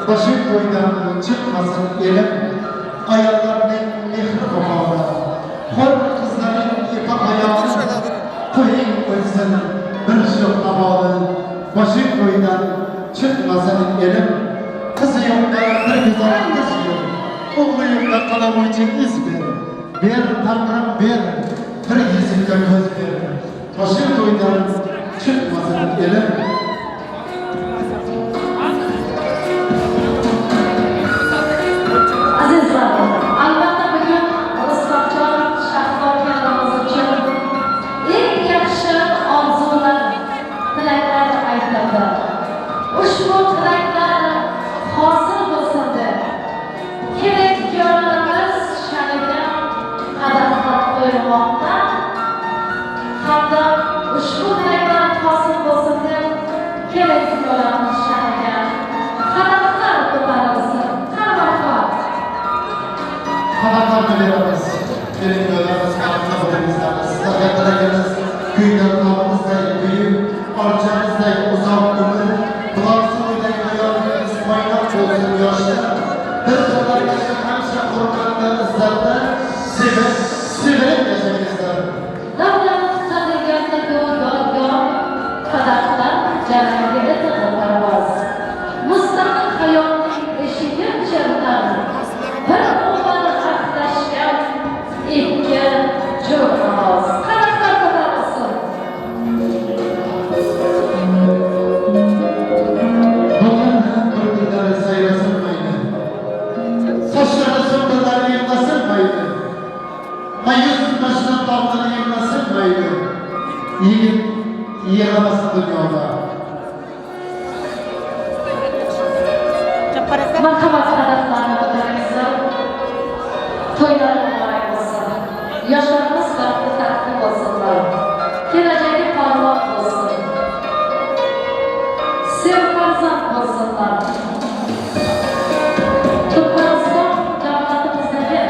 boshing qo'ygan chiqmasin elim. Ayollarning mehri qopog'i, xor qizlarning ipi oyog'i. To'ying o'tsin bir sho'x navoli, boshing qo'ygan chiqmasin elim. Qizi yo'qda bir go'zal qiz yo'q, o'g'li yo'qda qalamoychi iz ber. Ber taqrim ber, bir yuzingga ko'z ber. Boshing qo'ygan chiqmasin elim. Azizlar, albatta bugun Rustamjon Shahro akamiz uchun eng yaxshi orzular, tilaklar aytildi. Ushbu tilaklar hosil bo'lsin deb kelin kuyovlarimiz sha'niga qadam qo'ymoqda. Hamda ushbu tilaklar hosil bo'lsin deb kelin kuyovlarimiz sha'niga qadamlar ko'tarilsin. Xabarlarni beramiz. Kelin kuyovlarimiz qanday bo'lisizlar? Sizlarga tilagimiz kuygan tog'imizday buyuk, orchamizday uzoq umr, buloq suvidek hayotingiz poydor bo'lsin yoshlar. Bir-birlaringizni hamsa hurmatda, izzatda sevib, sevilib yashangizlar. Davlat qadriyatda go'zal qadaqlar jarayotiga taqdirlarimiz. Mustaqil hayotning eshigi chirdan bir o'g'il haqlashgan ikki jo'rimiz. Qadaqlar ko'tarilsin. Bo'lgandan bir kunlari sayrasinmaydi. Sochlari so'qilari yig'lasinmaydi. Mayus mashina tog'lari yig'lasinmaydi. Yigit yig'lamasin dunyoda. Marhamat qadaqlarni ko'taringizlar. To'ylar muborak bo'lsin. Yoshlarimiz baxtli taraqqi bo'lsinlar. Kelajagi porloq bo'lsin. Sevfarzand bo'lsinlar. Turkmaniston davlatimizdagi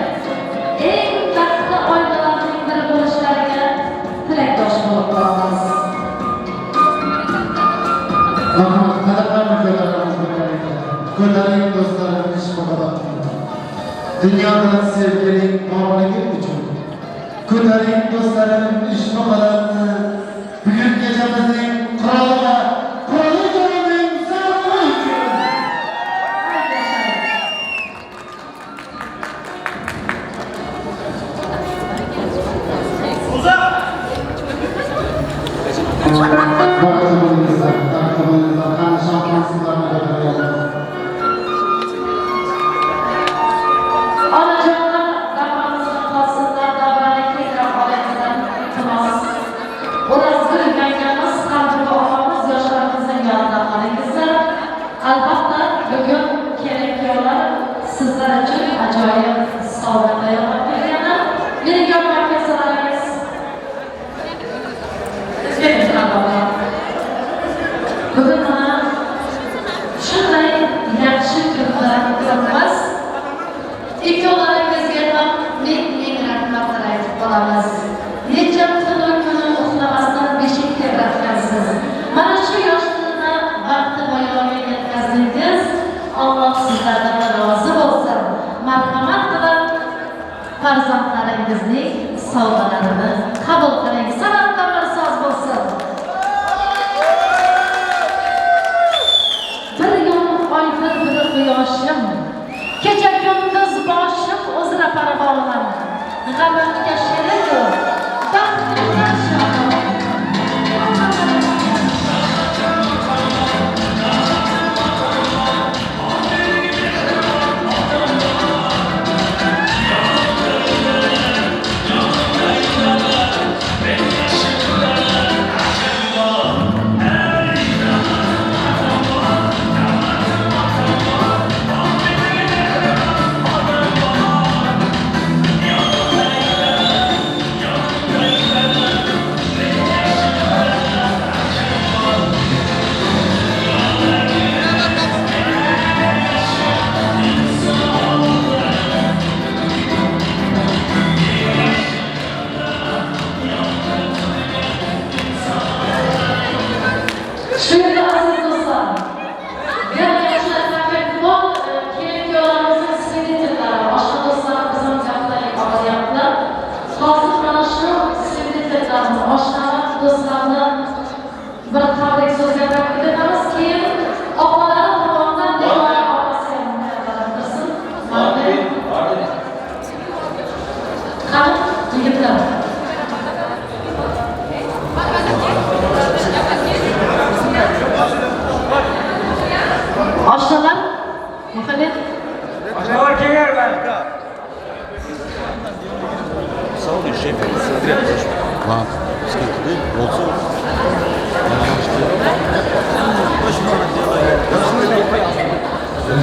eng baxtli oilalarning biri bo'lishlariga tilakdosh bo'lib qolamiz. Marhamat, qadaqlarni ko'taramiz birgalikda. Ko'taring do'stlarim ish muhabbatni. Dunyoda sevgiling borligi uchun. Ko'taring do'stlarim ish muhabbatni. Bugun kechamizning qiroliga, qirolining zarri uchun. Onajonim, davramizni qolsinlar, davrani tezroq olaydilar. Iltimos. O'razgul yangamiz, qalbiga og'amiz, yoshlarimizning yonida qolingizlar. Albatta, bugun kelin kuyovlar sizlar uchun ajoyib sovg'a tayyorlab berganlar. Meni yonimga kelsangiz. Bugun mana shunday yaxshi kunlar ko'ramiz. farzandlaringizning sovg'alarini qabul qiling. San'atlar soz bo'lsin. Bir yonib oydin bir quyoshim, kecha kunduz boshim o'zra parvonim. G'amimga shirin yo'q, baxtimga shodon. Şimdi aziz dostlar, gençlerden bu kendi yollarımızın simiditleri, aşkı dostlarımızın yaptığı yaptılar. Hazır bana şu simiditlerimizi, aşkı dostlarına bir tabrik sözler bırakıyoruz ki oğlanların babamdan devamlı olması yaptırsın. Kalın, yigitler. Aşağılar, Muhammed. Aşağılar kemer ben. Sağ olun şef. Ha, sıkıntı değil. Olsun.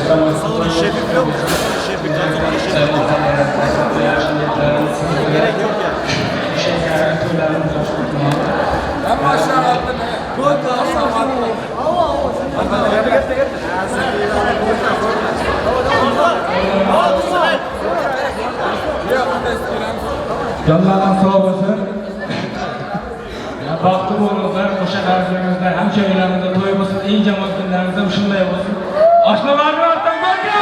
Sağ olun şefim yok. Şefim gerek yok ya. Ben başına attım. Bu da sabah. Canlardan sağ olasın. Baktım oğlunuzlar, koşa karşılığınızda, hemşehrilerimizde toy olsun, iyi cemaat günlerimizde ışınlaya olsun. Aşkla var mı artan korkma!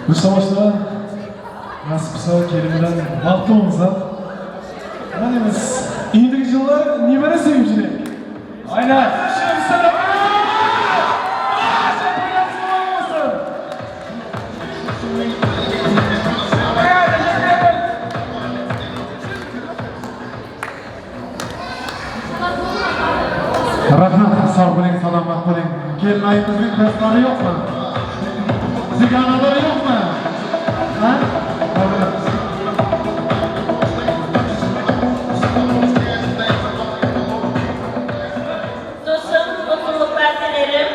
Bu savaşta nasip sağ kelimeden baktığımızda biz indiki yıllar nibere sevimcilik. Aynen. Rahmet, sağ olun, selamat olun. Gelmeyimizin kızları yok mu? Ziganaları yok mu? Ha? Evet. Dostum, mutluluklar dilerim.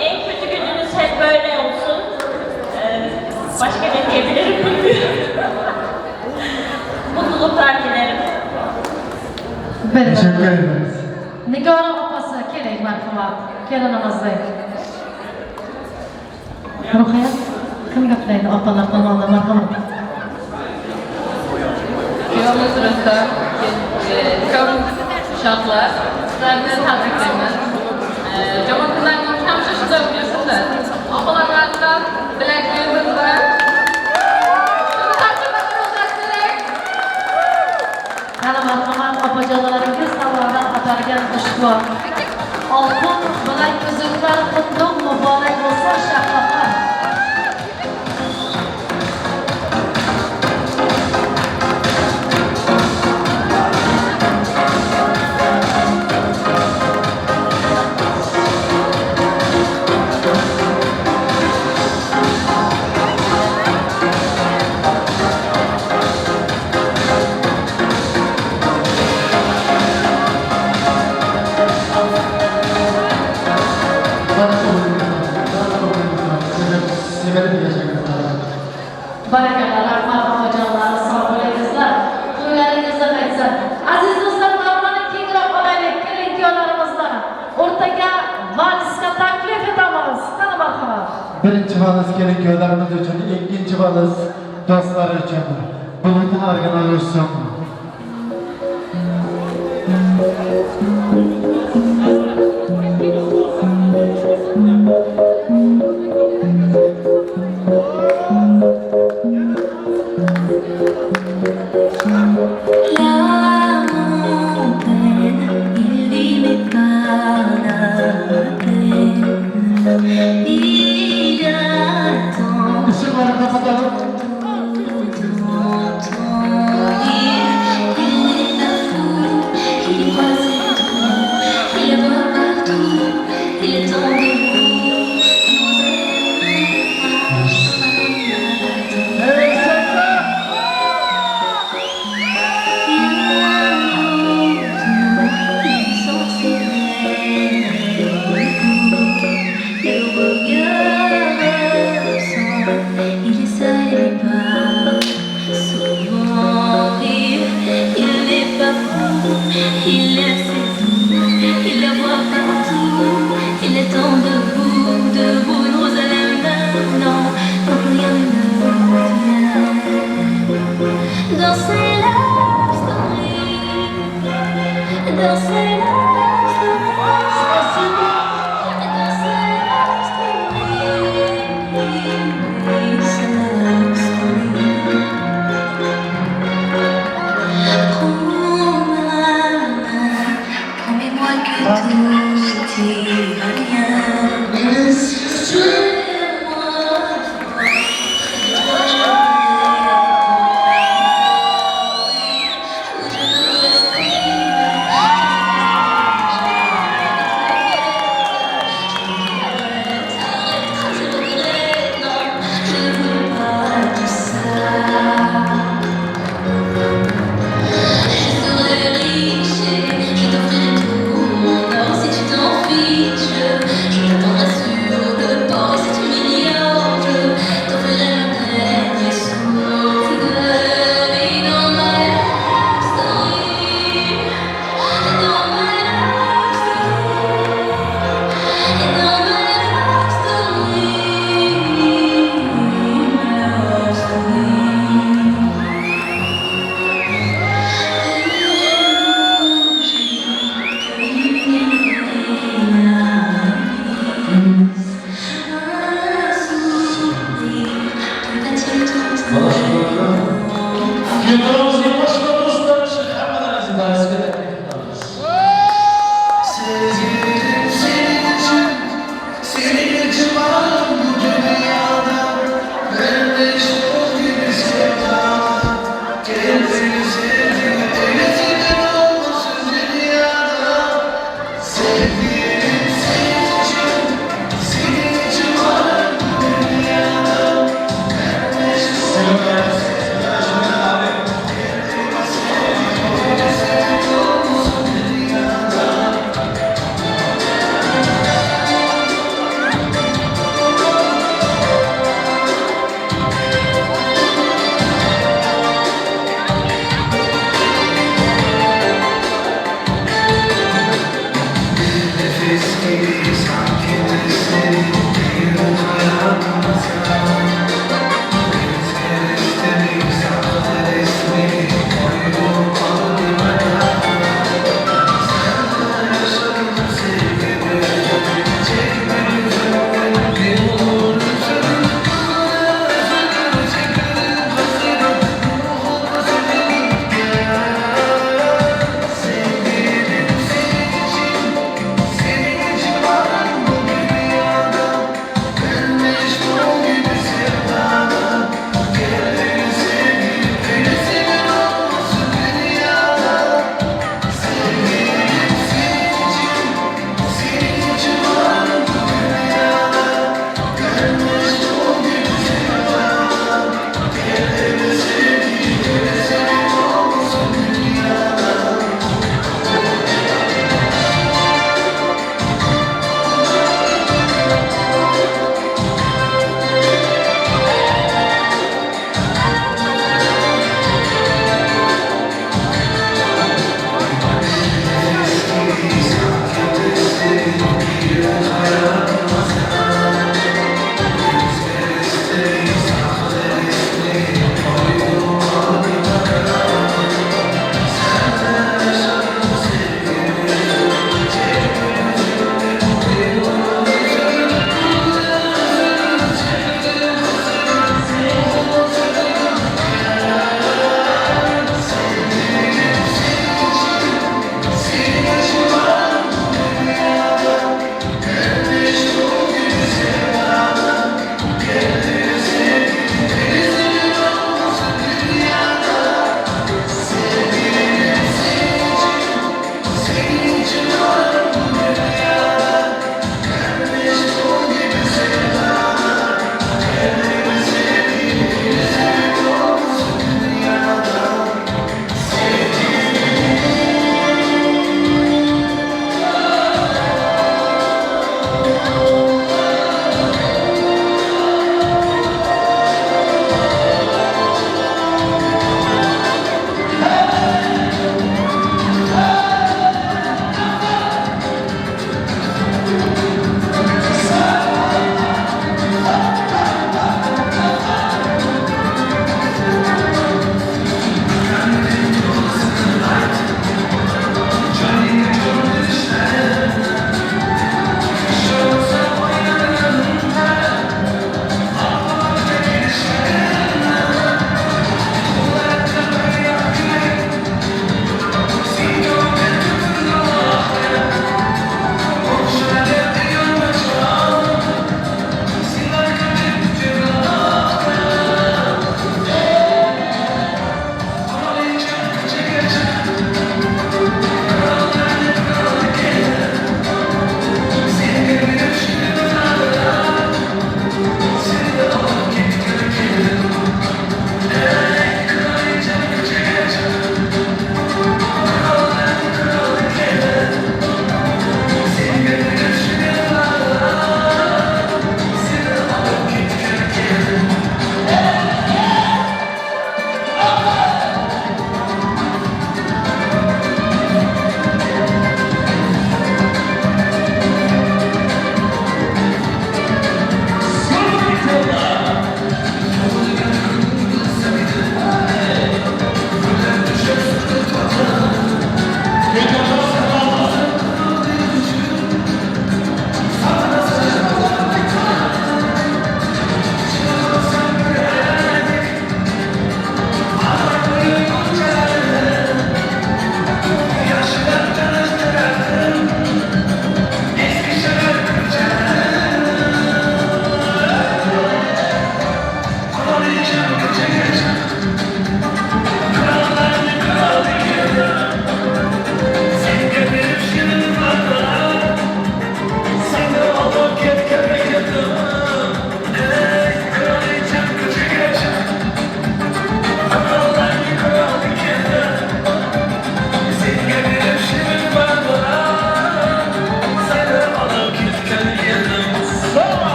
En kötü gününüz hep böyle olsun. Başka ne diyebilirim bilmiyorum. Mutluluklar dilerim. Teşekkür ederiz. Nigara opası kelek merhamet. Kelinimizdek. Ruhiye, kim gaplaydi opalar tomonda merhamet. Yolun sırasında çok şartlar. Sizlerden tabriklerimiz. Cemaatından hem şaşırtıp biliyorsun da. Opalar arasından dileklerimiz var. Şimdi tartışmalar olacak dilek. Hali merhamet opacalarınız Allah'dan atargan ushbu oltin bilan uzuklar qutlug' muborak bo'lsin shahlatlar. Bana balız gelin gözlerimiz için, ikinci balız dostlar için. Bulut hargına olsun. Işıkları kapatalım. Il est seul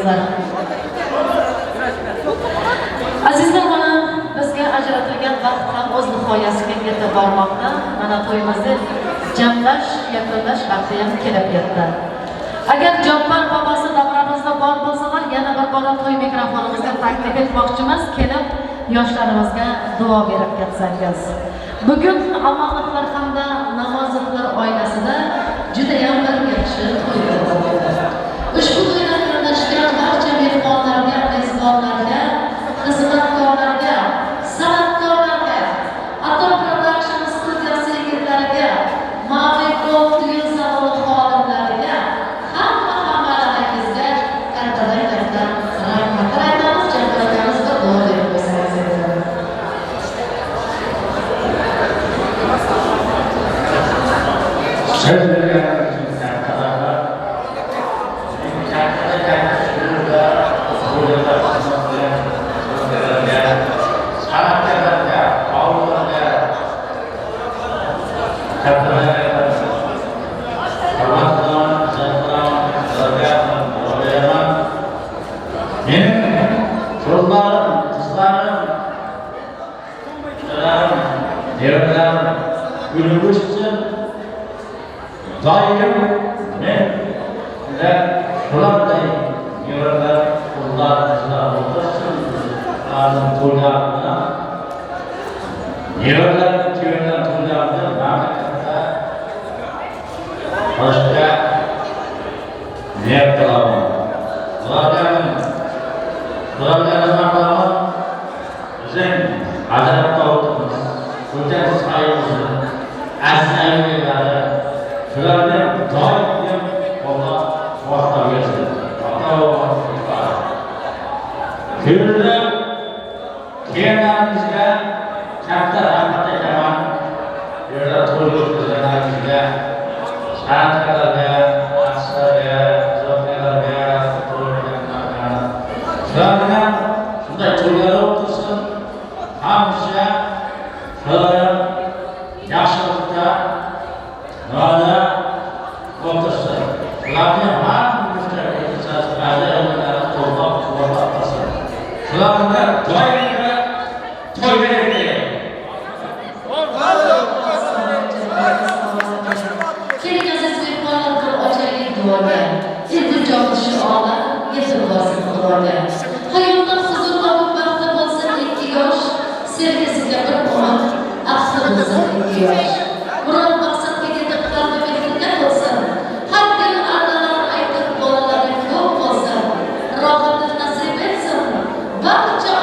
qo'yingizlar. Azizlar, mana bizga ajratilgan vaqt ham o'z nihoyasiga yetib bormoqda. Mana to'yimizni jamlash, yakunlash vaqti ham kelib yetdi. Agar Jonpar bobosi davramizda bor bo'lsalar, yana bir bora to'y mikrofonimizga taklif etmoqchimiz, kelib yoshlarimizga duo berib ketsangiz. Bugun omonatlar hamda namozovlar oilasida juda ham bir yaxshi to'y bo'ldi. Ushbu to'yda qatnashgan barcha mehmonlarga, mezbonlarga, xizmatkorlarga, san'atkorlarga, Ato Production studiyasi yigitlariga, Maviy Gold to'y zavodi xodimlariga, hammalaringizga kattadan katta rahmat aytamiz. Jamiyatimizni duo berib qo'ysangiz. Barcha